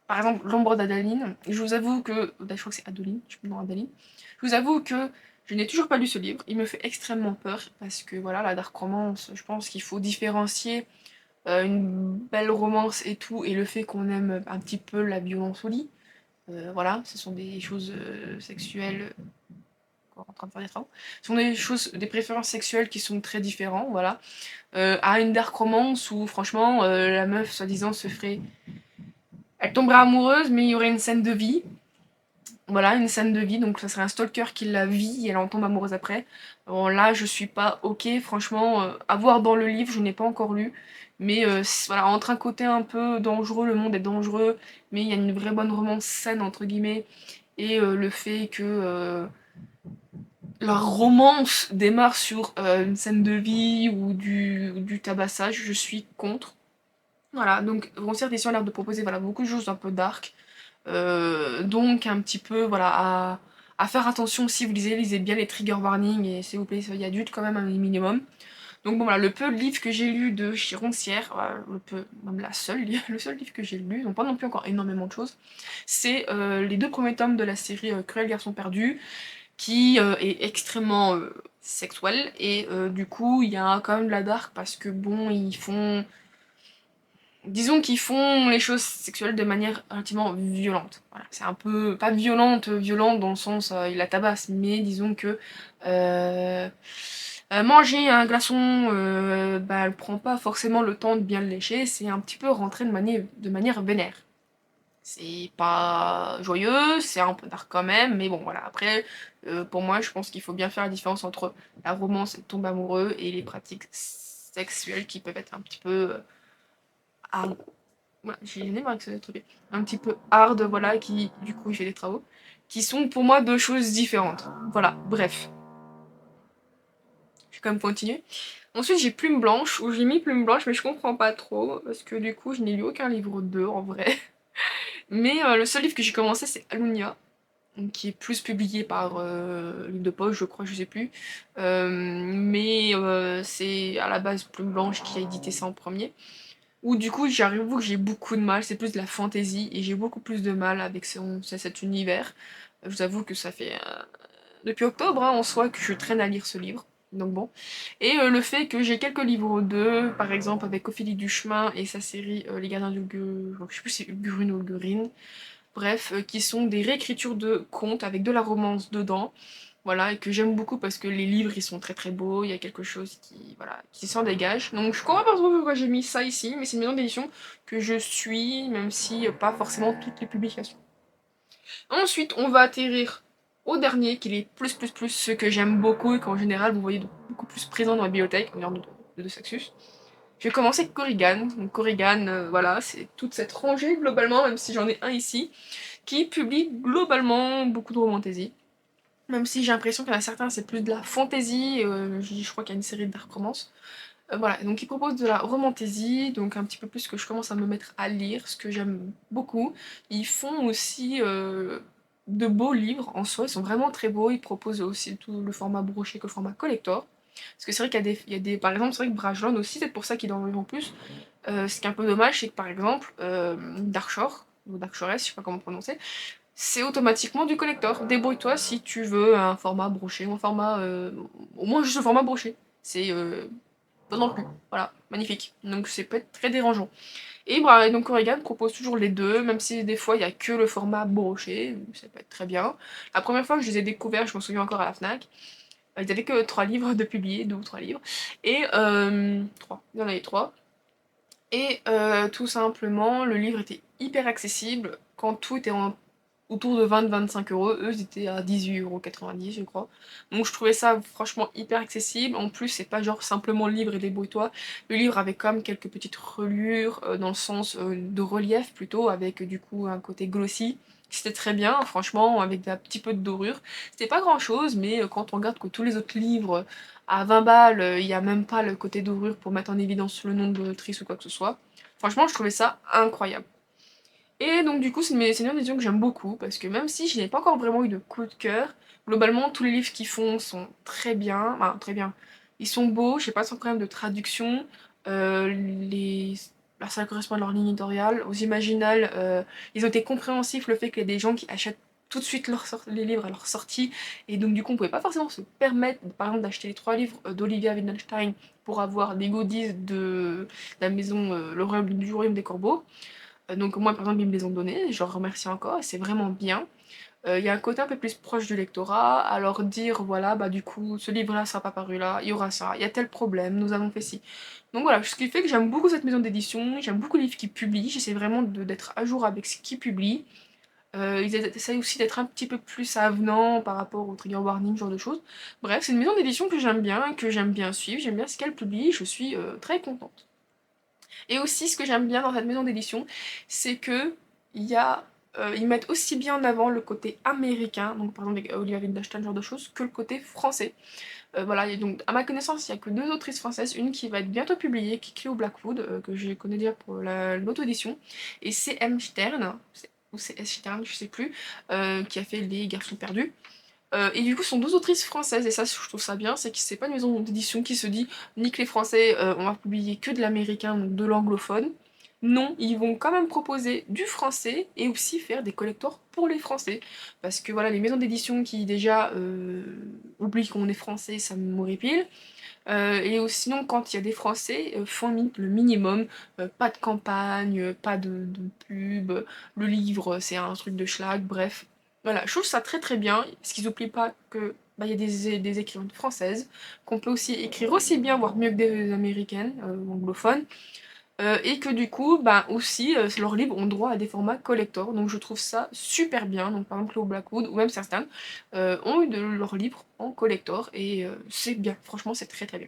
Par exemple, L'ombre d'Adaline, je vous avoue que, je crois que c'est Adeline, je sais plus le nom Adaline, je vous avoue que je n'ai toujours pas lu ce livre, il me fait extrêmement peur, parce que voilà, la dark romance, je pense qu'il faut différencier une belle romance et tout, et le fait qu'on aime un petit peu la violence au lit. Voilà, ce sont des choses sexuelles, encore en train de faire des travaux, ce sont des choses, des préférences sexuelles qui sont très différentes, voilà. À une dark romance où franchement, la meuf, soi-disant, se ferait... Elle tomberait amoureuse, mais il y aurait une scène de vie. Voilà, une scène de vie, donc ça serait un stalker qui la vit et elle en tombe amoureuse après. Bon, là, je suis pas ok, franchement, à voir dans le livre, je n'ai pas encore lu, mais voilà, entre un côté un peu dangereux, le monde est dangereux, mais il y a une vraie bonne romance saine, entre guillemets, et le fait que leur romance démarre sur une scène de vie ou du tabassage, je suis contre. Voilà, donc Roncière Édition a l'air de proposer voilà, beaucoup de choses un peu dark. Donc un petit peu voilà à faire attention si vous lisez bien les trigger warnings et s'il vous plaît soyez adulte quand même un minimum. Donc bon voilà, le peu de livres que j'ai lu de chez Roncière, le peu, même le seul livre que j'ai lu, ils n'ont pas non plus encore énormément de choses, c'est les 2 premiers tomes de la série Cruel Garçon Perdu, qui est extrêmement sexuel, et du coup il y a quand même de la dark parce que bon, ils font... Disons qu'ils font les choses sexuelles de manière relativement violente. Voilà, c'est un peu, pas violente, violente dans le sens il la tabasse, mais disons que manger un glaçon, bah, elle prend pas forcément le temps de bien le lécher, c'est un petit peu rentré de manière vénère. C'est pas joyeux, c'est un peu dark quand même, mais bon voilà, après, pour moi, je pense qu'il faut bien faire la différence entre la romance et le tombe amoureux et les pratiques sexuelles qui peuvent être un petit peu hard. Voilà, j'ai gêné avec ce truc. Un petit peu hard, voilà, qui du coup il fait des travaux, qui sont pour moi deux choses différentes. Voilà, bref. Je vais quand même continuer. Ensuite, j'ai Plume Blanche, où j'ai mis Plume Blanche, mais je comprends pas trop, parce que du coup, je n'ai lu aucun livre d'eux en vrai. Mais le seul livre que j'ai commencé, c'est Alunia, qui est plus publié par Livre de Poche, je crois, je sais plus. Mais c'est à la base Plume Blanche qui a édité ça en premier. Où du coup, j'avoue que j'ai beaucoup de mal, c'est plus de la fantasy, et j'ai beaucoup plus de mal avec cet univers. Je vous avoue que ça fait depuis octobre, hein, en soi, que je traîne à lire ce livre. Donc bon. Et le fait que j'ai quelques livres d'eux, par exemple avec Ophélie Duchemin et sa série Les Gardiens du je sais plus si c'est Gurune ou Gurine, bref, qui sont des réécritures de contes avec de la romance dedans. Voilà, et que j'aime beaucoup parce que les livres ils sont très très beaux, il y a quelque chose qui, voilà, qui s'en dégage. Donc je comprends pas trop pourquoi j'ai mis ça ici, mais c'est une maison d'édition que je suis, même si pas forcément toutes les publications. Ensuite, on va atterrir au dernier, qui est plus, ce que j'aime beaucoup et qu'en général vous voyez beaucoup plus présent dans la bibliothèque, en dehors de Saxus. Je vais commencer avec Korrigan. Donc Korrigan, voilà, c'est toute cette rangée globalement, même si j'en ai un ici, qui publie globalement beaucoup de romantasy. Même si j'ai l'impression qu'il y en a certains, c'est plus de la fantasy, je crois qu'il y a une série de dark romance. Voilà, donc ils proposent de la romantasy, donc un petit peu plus que je commence à me mettre à lire, ce que j'aime beaucoup. Ils font aussi de beaux livres en soi, ils sont vraiment très beaux, ils proposent aussi tout le format broché que le format collector. Parce que c'est vrai qu'il y a des, par exemple, c'est vrai que Brajlon aussi, c'est pour ça qu'ils en vendent plus. Ce qui est un peu dommage, c'est que par exemple, Darkshore, ou Darkshores, je sais pas comment prononcer, c'est automatiquement du collector. Débrouille-toi si tu veux un format broché ou un format. Au moins juste le format broché. C'est pas non plus. Voilà, magnifique. Donc c'est peut être très dérangeant. Et bah, donc Korrigan propose toujours les deux, même si des fois il y a que le format broché, ça peut être très bien. La première fois que je les ai découverts, je m'en souviens encore à la Fnac, ils avaient que 3 livres de publiés, 2 ou 3 livres. Et 3, il y en avait 3. Et tout simplement, le livre était hyper accessible. Quand tout était autour de 20-25 euros, eux ils étaient à 18,90 € je crois. Donc je trouvais ça franchement hyper accessible. En plus, c'est pas genre simplement le livre et débrouille-toi. Le livre avait quand même quelques petites reliures, dans le sens de relief plutôt, avec du coup un côté glossy. C'était très bien, franchement, avec un petit peu de dorure. C'était pas grand chose, mais quand on regarde que tous les autres livres à 20 balles, il n'y a même pas le côté dorure pour mettre en évidence le nom de l'autrice ou quoi que ce soit. Franchement, je trouvais ça incroyable. Et donc du coup, c'est une édition que j'aime beaucoup, parce que même si je n'ai pas encore vraiment eu de coup de cœur, globalement, tous les livres qu'ils font sont très bien, enfin très bien. Ils sont beaux, je sais pas, sans problème de traduction, les... bah, ça correspond à leur ligne éditoriale, aux imaginales, ils ont été compréhensifs, le fait qu'il y ait des gens qui achètent tout de suite les livres à leur sortie, et donc du coup on pouvait pas forcément se permettre par exemple d'acheter les 3 livres d'Olivia Wittgenstein pour avoir des goodies de la maison du Royaume des Corbeaux. Donc moi par exemple ils me les ont donnés, je leur remercie encore et c'est vraiment bien. Il y a un côté un peu plus proche du lectorat, à leur dire voilà bah du coup ce livre-là sera pas paru là, il y aura ça, il y a tel problème, nous avons fait ci. Donc voilà, ce qui fait que j'aime beaucoup cette maison d'édition, j'aime beaucoup les livres qu'ils publient, j'essaie vraiment d'être à jour avec ce qu'ils publient. Ils essayent aussi d'être un petit peu plus avenants par rapport au trigger warning, ce genre de choses. Bref, c'est une maison d'édition que j'aime bien suivre, j'aime bien ce qu'elle publie, je suis très contente. Et aussi, ce que j'aime bien dans cette maison d'édition, c'est que ils mettent aussi bien en avant le côté américain, donc par exemple avec Olivia Wittgenstein, ce genre de choses, que le côté français. Voilà, et donc à ma connaissance, il n'y a que 2 autrices françaises, une qui va être bientôt publiée, qui est Cléo Blackwood, que je connais déjà pour l'auto-édition, et c'est M. Stern, ou c'est S. Stern, je sais plus, qui a fait Les Garçons Perdus. Et du coup, ce sont 2 autrices françaises, et ça, je trouve ça bien, c'est que c'est pas une maison d'édition qui se dit nique les Français, on va publier que de l'américain, donc de l'anglophone. Non, ils vont quand même proposer du français et aussi faire des collectors pour les français. Parce que voilà, les maisons d'édition qui déjà oublient qu'on est français, ça m'horripile. Et sinon, quand il y a des Français, font le minimum, pas de campagne, pas de pub, le livre, c'est un truc de schlag, bref. Voilà, je trouve ça très très bien, parce qu'ils n'oublient pas que bah, il y a des écrivaines françaises, qu'on peut aussi écrire aussi bien, voire mieux que des américaines, anglophones, et que du coup, bah aussi, leurs livres ont droit à des formats collector, donc je trouve ça super bien. Donc par exemple, au Blackwood, ou même certains, ont eu de leurs livres en collector, et c'est bien, franchement, c'est très très bien.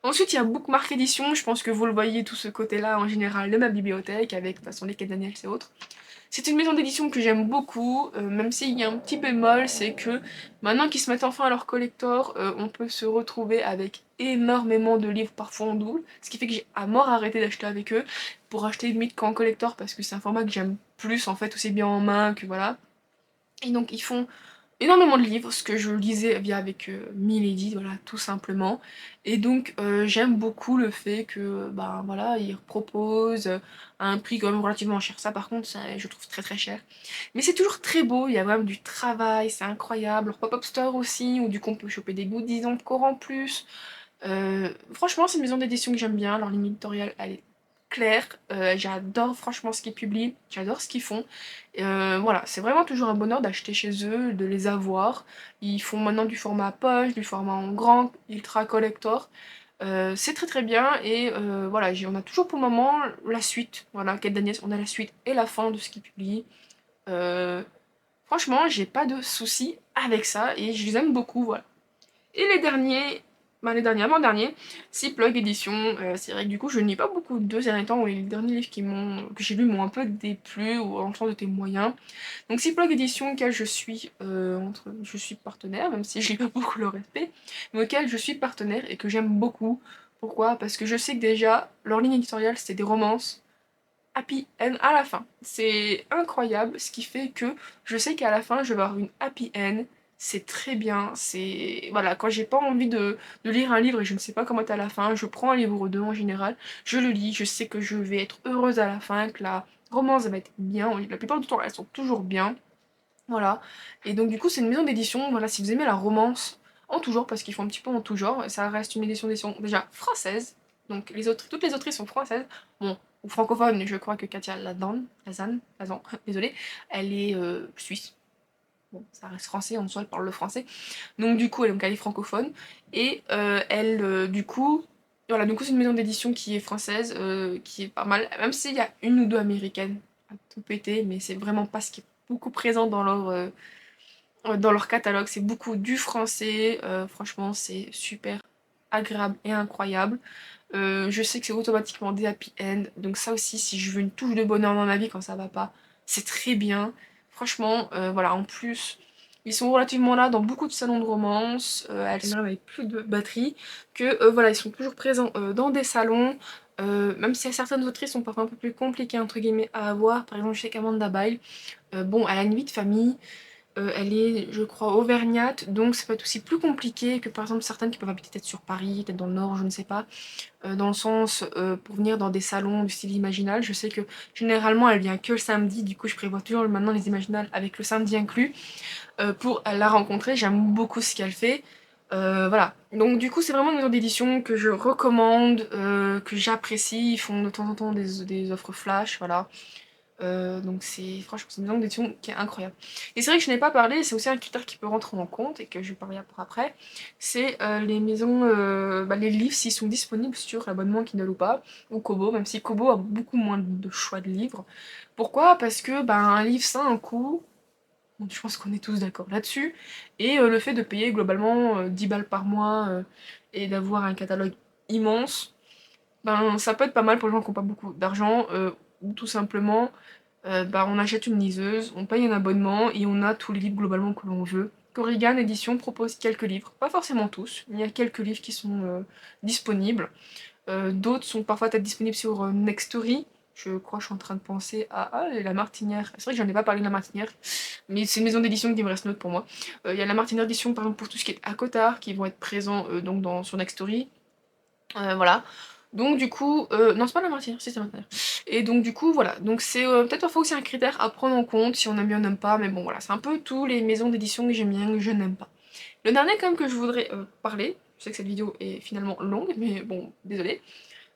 Ensuite, il y a Bookmark Edition, je pense que vous le voyez tout ce côté-là en général de ma bibliothèque, avec de toute façon les quêtes Daniels et autres. C'est une maison d'édition que j'aime beaucoup, même s'il y a un petit bémol, c'est que maintenant qu'ils se mettent enfin à leur collector, on peut se retrouver avec énormément de livres parfois en double, ce qui fait que j'ai à mort arrêté d'acheter avec eux, pour acheter limite qu'en collector, parce que c'est un format que j'aime plus en fait, aussi bien en main que voilà. Et donc ils font énormément de livres, ce que je lisais via avec Milady, voilà, tout simplement. Et donc j'aime beaucoup le fait que, bah voilà, ils proposent à un prix quand même relativement cher. Ça par contre, ça, je trouve très très cher. Mais c'est toujours très beau, il y a vraiment du travail, c'est incroyable. Leur pop-up store aussi, où du coup on peut choper des goodies encore en plus. Franchement, c'est une maison d'édition que j'aime bien, leur ligne éditoriale, elle est claire, j'adore franchement ce qu'ils publient, j'adore ce qu'ils font. Voilà, c'est vraiment toujours un bonheur d'acheter chez eux, de les avoir. Ils font maintenant du format poche, du format en grand, ultra collector. C'est très très bien et voilà, on a toujours pour le moment la suite. Voilà, Quête d'Agnès, on a la suite et la fin de ce qu'ils publient. Euh, Franchement, j'ai pas de soucis avec ça et je les aime beaucoup, voilà. Et les derniers, avant-derniers, Plug Édition. C'est vrai que du coup, je n'ai pas beaucoup de ces derniers temps, où les derniers livres que j'ai lus m'ont un peu déplu, ou en sens de moyens. Donc Plug Édition, auquel je suis partenaire, même si je lis pas beaucoup le respect, mais auquel je suis partenaire et que j'aime beaucoup. Pourquoi? Parce que je sais que déjà, leur ligne éditoriale, c'était des romances happy end à la fin. C'est incroyable, ce qui fait que je sais qu'à la fin, je vais avoir une happy end. C'est très bien, c'est... Voilà, quand j'ai pas envie de lire un livre et je ne sais pas comment être à la fin, je prends un livre ou deux en général, je le lis, je sais que je vais être heureuse à la fin, que la romance va être bien, la plupart du temps elles sont toujours bien, voilà. Et donc du coup c'est une maison d'édition, voilà, si vous aimez la romance, en tout genre, parce qu'ils font un petit peu en tout genre, ça reste une édition déjà française, donc toutes les autrices sont françaises, bon, ou francophones, je crois que Katia Lazan, désolée, elle est suisse. Bon, ça reste français, en soi, elle parle le français. Donc du coup, elle est francophone. Et du coup, voilà, du coup c'est une maison d'édition qui est française, qui est pas mal, même s'il y a une ou deux américaines à tout péter, mais c'est vraiment pas ce qui est beaucoup présent dans leur catalogue. C'est beaucoup du français, franchement c'est super agréable et incroyable. Je sais que c'est automatiquement des happy end, donc ça aussi, si je veux une touche de bonheur dans ma vie quand ça va pas, c'est très bien. Franchement, voilà, en plus, ils sont relativement là dans beaucoup de salons de romance, elles sont avec plus de batterie, que voilà, ils sont toujours présents dans des salons, même si certaines autrices sont parfois un peu plus compliquées entre guillemets à avoir, par exemple je sais qu'Amanda Byle, bon, elle a une vie de famille, elle est, je crois, auvergnate, donc ça peut être aussi plus compliqué que par exemple certaines qui peuvent habiter peut-être sur Paris, peut-être dans le Nord, je ne sais pas. Dans le sens, pour venir dans des salons du style Imaginal, je sais que généralement elle vient que le samedi, du coup je prévois toujours maintenant les Imaginales avec le samedi inclus, pour la rencontrer, j'aime beaucoup ce qu'elle fait. Voilà, donc du coup c'est vraiment une maison d'édition que je recommande, que j'apprécie, ils font de temps en temps des offres flash, voilà. Donc c'est franchement c'est une maison d'édition qui est incroyable. Et c'est vrai que je n'ai pas parlé, c'est aussi un critère qui peut rentrer en compte et que je vais parler pour après, c'est les maisons, les livres s'ils sont disponibles sur l'abonnement Kindle ou pas, ou Kobo, même si Kobo a beaucoup moins de choix de livres. Pourquoi? Parce que un livre ça a un coût, bon, je pense qu'on est tous d'accord là-dessus, et le fait de payer globalement 10 balles par mois et d'avoir un catalogue immense, ça peut être pas mal pour les gens qui n'ont pas beaucoup d'argent, ou tout simplement on achète une liseuse, on paye un abonnement et on a tous les livres globalement que l'on veut. Corrigan Édition propose quelques livres, pas forcément tous, il y a quelques livres qui sont disponibles. D'autres sont parfois peut-être disponibles sur Nextory. Je crois que je suis en train de penser à La Martinière. C'est vrai que j'en ai pas parlé de La Martinière, mais c'est une maison d'édition qui me reste note pour moi. Il y a La Martinière Édition par exemple pour tout ce qui est à Cotard qui vont être présents donc sur Nextory. Voilà. Donc du coup, non c'est pas la Martinière, si c'est la Martinière. Et donc du coup voilà, donc c'est peut-être parfois aussi un critère à prendre en compte si on aime bien ou on n'aime pas, mais bon voilà, c'est un peu tous les maisons d'édition que j'aime bien, que je n'aime pas. Le dernier quand même que je voudrais parler, je sais que cette vidéo est finalement longue, mais bon, désolé,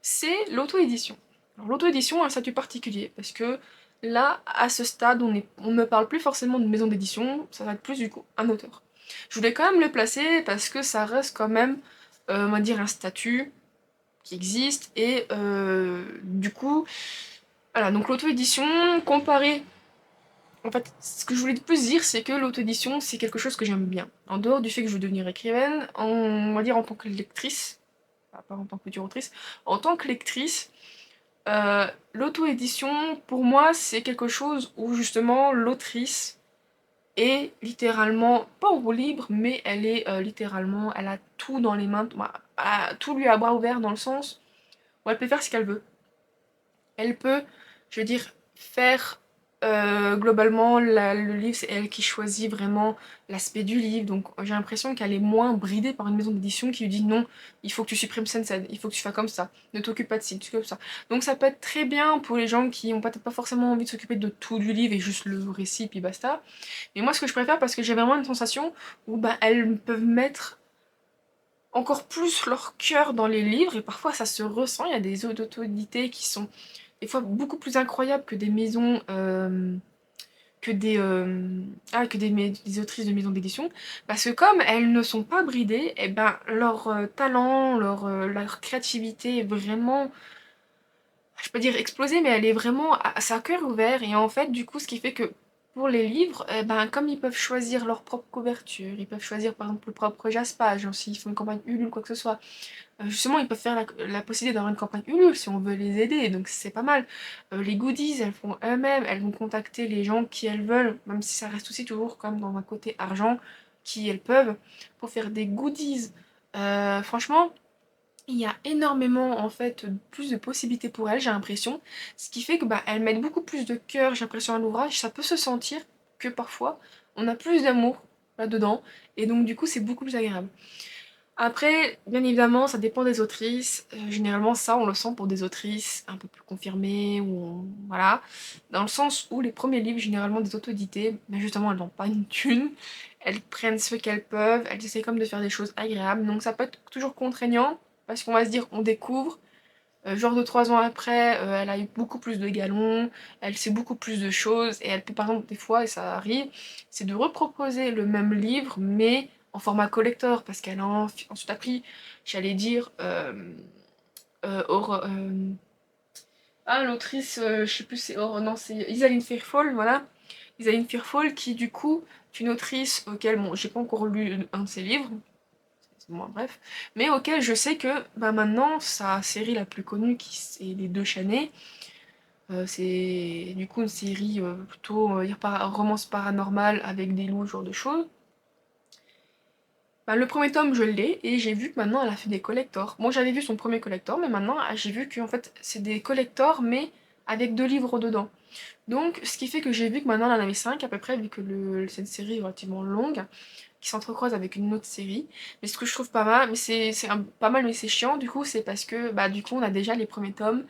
c'est l'auto-édition. Alors l'auto-édition a un statut particulier, parce que là, à ce stade, on ne parle plus forcément de maison d'édition, ça va être plus du coup un auteur. Je voulais quand même le placer parce que ça reste quand même, on va dire, un statut qui existe, et du coup, voilà, donc l'auto-édition, comparé... En fait, ce que je voulais plus dire, c'est que l'auto-édition, c'est quelque chose que j'aime bien. En dehors du fait que je veux devenir écrivaine, on va dire en tant que lectrice, pas en tant que future autrice, en tant que lectrice, l'auto-édition, pour moi, c'est quelque chose où justement l'autrice est littéralement, pas au libre, mais elle est littéralement, elle a tout dans les mains, bah, tout lui à bras ouverts dans le sens où elle peut faire ce qu'elle veut. Elle peut, je veux dire, faire globalement le livre, c'est elle qui choisit vraiment l'aspect du livre, donc j'ai l'impression qu'elle est moins bridée par une maison d'édition qui lui dit non, il faut que tu supprimes cette scène, il faut que tu fasses comme ça, ne t'occupe pas de ci, tu t'occupes de ça. Donc ça peut être très bien pour les gens qui ont peut-être pas forcément envie de s'occuper de tout du livre et juste le récit puis basta. Mais moi ce que je préfère, parce que j'ai vraiment une sensation où bah, elles peuvent mettre encore plus leur cœur dans les livres, et parfois ça se ressent, il y a des auto-édités qui sont des fois beaucoup plus incroyables que des maisons, que des, des autrices de maisons d'édition, parce que comme elles ne sont pas bridées, et ben leur talent, leur créativité est vraiment, je peux dire explosée, mais elle est vraiment à sa cœur ouvert, et en fait du coup ce qui fait que pour les livres, eh ben, comme ils peuvent choisir leur propre couverture, ils peuvent choisir par exemple le propre jaspage, genre s'ils font une campagne Ulule ou quoi que ce soit, justement, ils peuvent faire la possibilité d'avoir une campagne Ulule si on veut les aider, donc c'est pas mal. Les goodies, elles font eux-mêmes, elles vont contacter les gens qui elles veulent, même si ça reste aussi toujours comme dans un côté argent, qui elles peuvent, pour faire des goodies. Franchement, il y a énormément en fait plus de possibilités pour elles, j'ai l'impression. Ce qui fait que bah, elles mettent beaucoup plus de cœur, j'ai l'impression, à l'ouvrage. Ça peut se sentir que parfois on a plus d'amour là-dedans, et donc du coup c'est beaucoup plus agréable. Après, bien évidemment, ça dépend des autrices. Généralement, ça, on le sent pour des autrices un peu plus confirmées, ou voilà. Dans le sens où les premiers livres, généralement des auto-édités, mais justement, elles n'ont pas une thune. Elles prennent ce qu'elles peuvent, elles essaient comme de faire des choses agréables. Donc ça peut être toujours contraignant, parce qu'on va se dire, on découvre. Genre de 3 ans après, elle a eu beaucoup plus de galons, elle sait beaucoup plus de choses, et elle peut par exemple des fois, et ça arrive, c'est de reproposer le même livre, mais en format collector, parce qu'elle a ensuite appris, j'allais dire, l'autrice, je sais plus, non, c'est Isaline Fairfall, voilà. Isaline Fairfall, qui du coup, est une autrice auquel, bon, j'ai pas encore lu un de ses livres, moi, bref, mais auquel je sais que bah, maintenant sa série la plus connue, qui c'est Les Deux Chanés, c'est du coup une série plutôt on va dire, romance paranormale avec des loups, ce genre de choses. Bah, le premier tome je l'ai, et j'ai vu que maintenant elle a fait des collectors. Moi j'avais vu son premier collector, mais maintenant j'ai vu que en fait c'est des collectors mais avec 2 livres dedans. Donc ce qui fait que j'ai vu que maintenant elle en avait 5 à peu près, vu que c'est une série relativement longue qui s'entrecroise avec une autre série. Mais ce que je trouve pas mal, mais pas mal, mais c'est chiant du coup, c'est parce que bah du coup on a déjà les premiers tomes,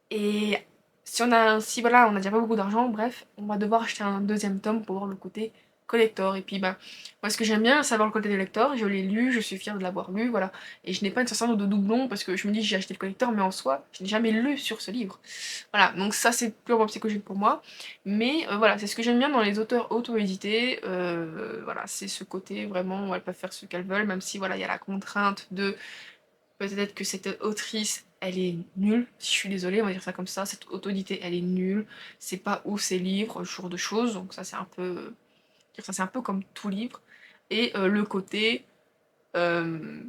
et si voilà, on a déjà pas beaucoup d'argent, bref, on va devoir acheter un deuxième tome pour voir le côté collector. Et puis bah moi ce que j'aime bien savoir le côté collector, je l'ai lu, je suis fière de l'avoir lu, voilà. Et je n'ai pas une sensation de doublon parce que je me dis j'ai acheté le collector, mais en soi je n'ai jamais lu sur ce livre. Voilà, donc ça c'est purement psychologique pour moi. Mais voilà, c'est ce que j'aime bien dans les auteurs auto-édités. Voilà, c'est ce côté vraiment où elles peuvent faire ce qu'elles veulent, même si voilà, il y a la contrainte de peut-être que cette autrice, elle est nulle. Si je suis désolée, on va dire ça comme ça. Cette auto-éditée, elle est nulle. C'est pas où ses livres, ce genre de choses. Donc ça, c'est un peu... Ça, c'est un peu comme tout livre. Et le côté... euh,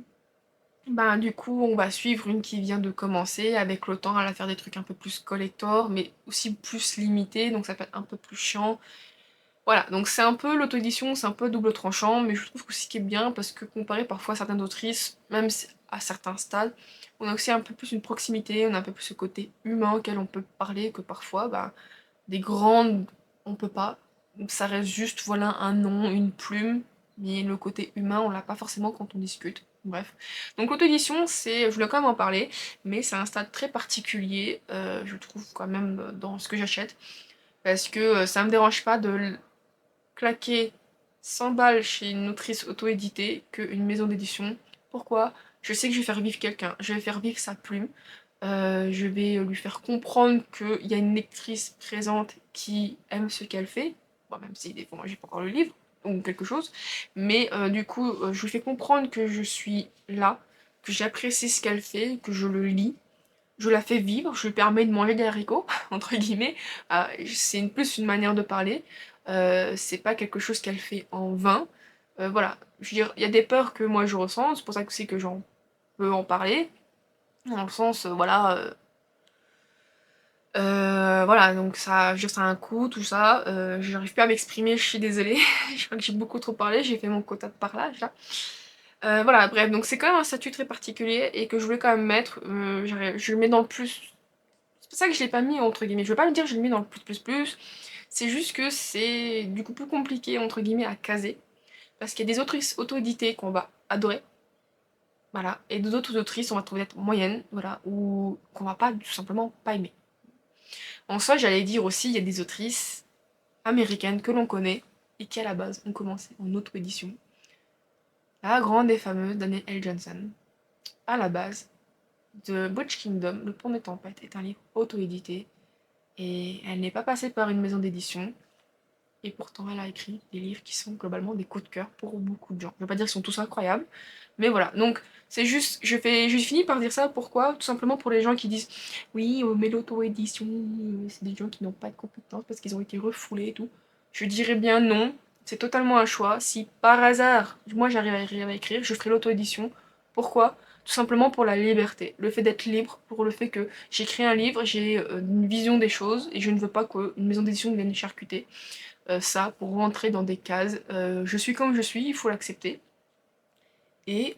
ben, du coup, on va suivre une qui vient de commencer. Avec le temps, elle va faire des trucs un peu plus collector, mais aussi plus limités. Donc ça peut être un peu plus chiant. Voilà, donc c'est un peu l'auto-édition, c'est un peu double tranchant, mais je trouve que ce qui est bien, parce que comparé parfois à certaines autrices, même à certains stades, on a aussi un peu plus une proximité, on a un peu plus ce côté humain auquel on peut parler, que parfois, bah, des grandes, on peut pas. Ça reste juste, voilà, un nom, une plume, mais le côté humain, on l'a pas forcément quand on discute. Bref. Donc l'auto-édition, je voulais quand même en parler, mais c'est un stade très particulier, je trouve quand même dans ce que j'achète, parce que ça me dérange pas de claquer 100 balles chez une autrice auto-éditée qu'une maison d'édition. Pourquoi? Je sais que je vais faire vivre quelqu'un, je vais faire vivre sa plume, je vais lui faire comprendre qu'il y a une lectrice présente qui aime ce qu'elle fait, bon, même si des fois moi j'ai pas encore le livre, ou quelque chose, mais du coup je lui fais comprendre que je suis là, que j'apprécie ce qu'elle fait, que je le lis, je la fais vivre, je lui permets de manger des haricots, entre guillemets, c'est plus une manière de parler, c'est pas quelque chose qu'elle fait en vain, voilà, je veux dire, il y a des peurs que moi je ressens, c'est pour ça que c'est que j'en peux en parler, dans le sens, voilà, donc ça, je veux dire, ça a un coût, tout ça, j'arrive plus à m'exprimer, je suis désolée, je crois que j'ai beaucoup trop parlé, j'ai fait mon quota de parlage là. Voilà, bref, donc c'est quand même un statut très particulier et que je voulais quand même mettre, je le mets dans le plus. C'est pour ça que je l'ai pas mis entre guillemets. Je veux pas me dire je le mets dans le plus. C'est juste que c'est du coup plus compliqué entre guillemets à caser. Parce qu'il y a des autrices auto-éditées qu'on va adorer. Voilà. Et d'autres autrices on va trouver être moyennes. Voilà. Ou qu'on va pas tout simplement pas aimer. En soi, j'allais dire aussi, il y a des autrices américaines que l'on connaît et qui à la base ont commencé en auto-édition. La grande et fameuse Danielle L. Johnson. À la base, The Witch Kingdom, Le Pont des Tempêtes, est un livre auto-édité. Et elle n'est pas passée par une maison d'édition. Et pourtant, elle a écrit des livres qui sont globalement des coups de cœur pour beaucoup de gens. Je veux pas dire qu'ils sont tous incroyables, mais voilà. Donc, c'est juste, je finis par dire ça, pourquoi? Tout simplement pour les gens qui disent oui, mais l'auto-édition, c'est des gens qui n'ont pas de compétences parce qu'ils ont été refoulés et tout. Je dirais bien non, c'est totalement un choix. Si par hasard, moi j'arrive à écrire, je ferai l'auto-édition. Pourquoi? Tout simplement pour la liberté. Le fait d'être libre, pour le fait que j'écris un livre, j'ai une vision des choses et je ne veux pas qu'une maison d'édition vienne charcuter ça pour rentrer dans des cases. Je suis comme je suis, il faut l'accepter. Et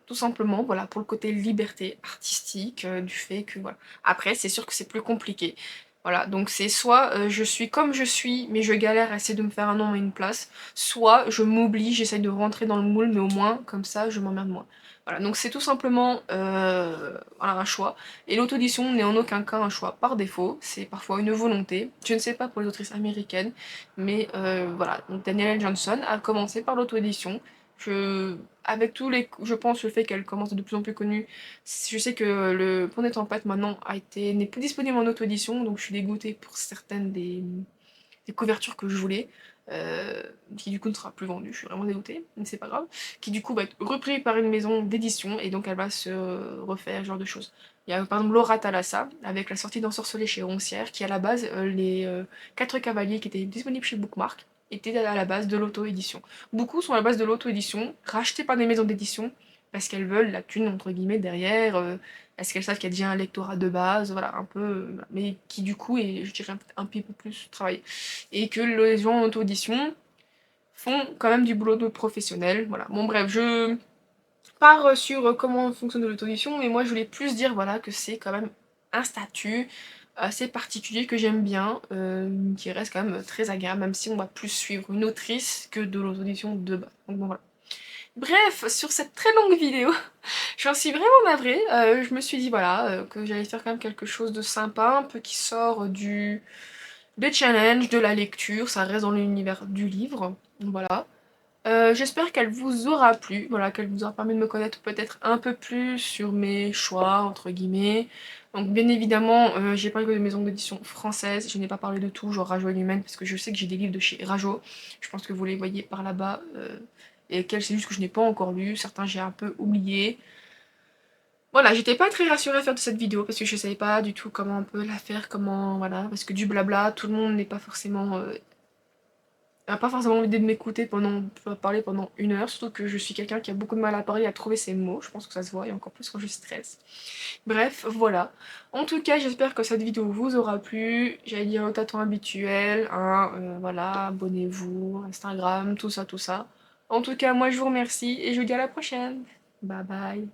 tout simplement, voilà, pour le côté liberté artistique, du fait que, voilà. Après, c'est sûr que c'est plus compliqué. Voilà, donc c'est soit je suis comme je suis, mais je galère à essayer de me faire un nom et une place, soit je m'oublie, j'essaye de rentrer dans le moule, mais au moins, comme ça, je m'emmerde moins. Voilà, donc c'est tout simplement voilà, un choix. Et l'auto-édition n'est en aucun cas un choix par défaut, c'est parfois une volonté. Je ne sais pas pour les autrices américaines, mais voilà, donc Danielle Johnson a commencé par l'auto-édition. Je, avec je pense, le fait qu'elle commence de plus en plus connue, je sais que le Pont des Tempêtes maintenant n'est plus disponible en auto-édition, donc je suis dégoûtée pour certaines des couvertures que je voulais, qui du coup ne sera plus vendue, je suis vraiment dégoûtée, mais c'est pas grave, qui du coup va être repris par une maison d'édition, et donc elle va se refaire, ce genre de choses. Il y a par exemple Laura Thalassa, avec la sortie d'Ensorcelé chez Roncière, qui à la base, les 4 cavaliers qui étaient disponibles chez Bookmark, étaient à la base de l'auto-édition. Beaucoup sont à la base de l'auto-édition, rachetés par des maisons d'édition, parce qu'elles veulent la thune entre guillemets derrière, parce qu'elles savent qu'il y a déjà un lectorat de base, voilà, un peu, mais qui du coup est, je dirais, un petit peu plus travaillé. Et que les gens en auto-édition font quand même du boulot de professionnel, voilà. Bon bref, je pars sur comment fonctionne l'auto-édition, mais moi je voulais plus dire, voilà, que c'est quand même un statut assez particulier que j'aime bien, qui reste quand même très agréable, même si on va plus suivre une autrice que de l'auto-édition de base. Donc bon voilà. Bref, sur cette très longue vidéo, j'en suis vraiment navrée. Je me suis dit voilà que j'allais faire quand même quelque chose de sympa, un peu qui sort des challenges, de la lecture, ça reste dans l'univers du livre, voilà. J'espère qu'elle vous aura plu, voilà, qu'elle vous aura permis de me connaître peut-être un peu plus sur mes choix, entre guillemets. Donc bien évidemment, j'ai parlé que de maisons d'édition françaises, je n'ai pas parlé de tout, genre Rajo et Lumens, parce que je sais que j'ai des livres de chez Rajo, je pense que vous les voyez par là-bas, et lesquels c'est juste que je n'ai pas encore lu, certains j'ai un peu oublié. Voilà, j'étais pas très rassurée à faire de cette vidéo, parce que je savais pas du tout comment on peut la faire, comment, voilà, parce que du blabla, tout le monde n'est pas forcément n'a pas forcément envie de m'écouter parler pendant 1 heure, surtout que je suis quelqu'un qui a beaucoup de mal à parler, à trouver ses mots, je pense que ça se voit, et encore plus quand je stresse. Bref, voilà. En tout cas, j'espère que cette vidéo vous aura plu, j'allais dire le tâton habituel, hein, voilà, abonnez-vous, Instagram, tout ça, tout ça. En tout cas, moi je vous remercie, et je vous dis à la prochaine. Bye bye.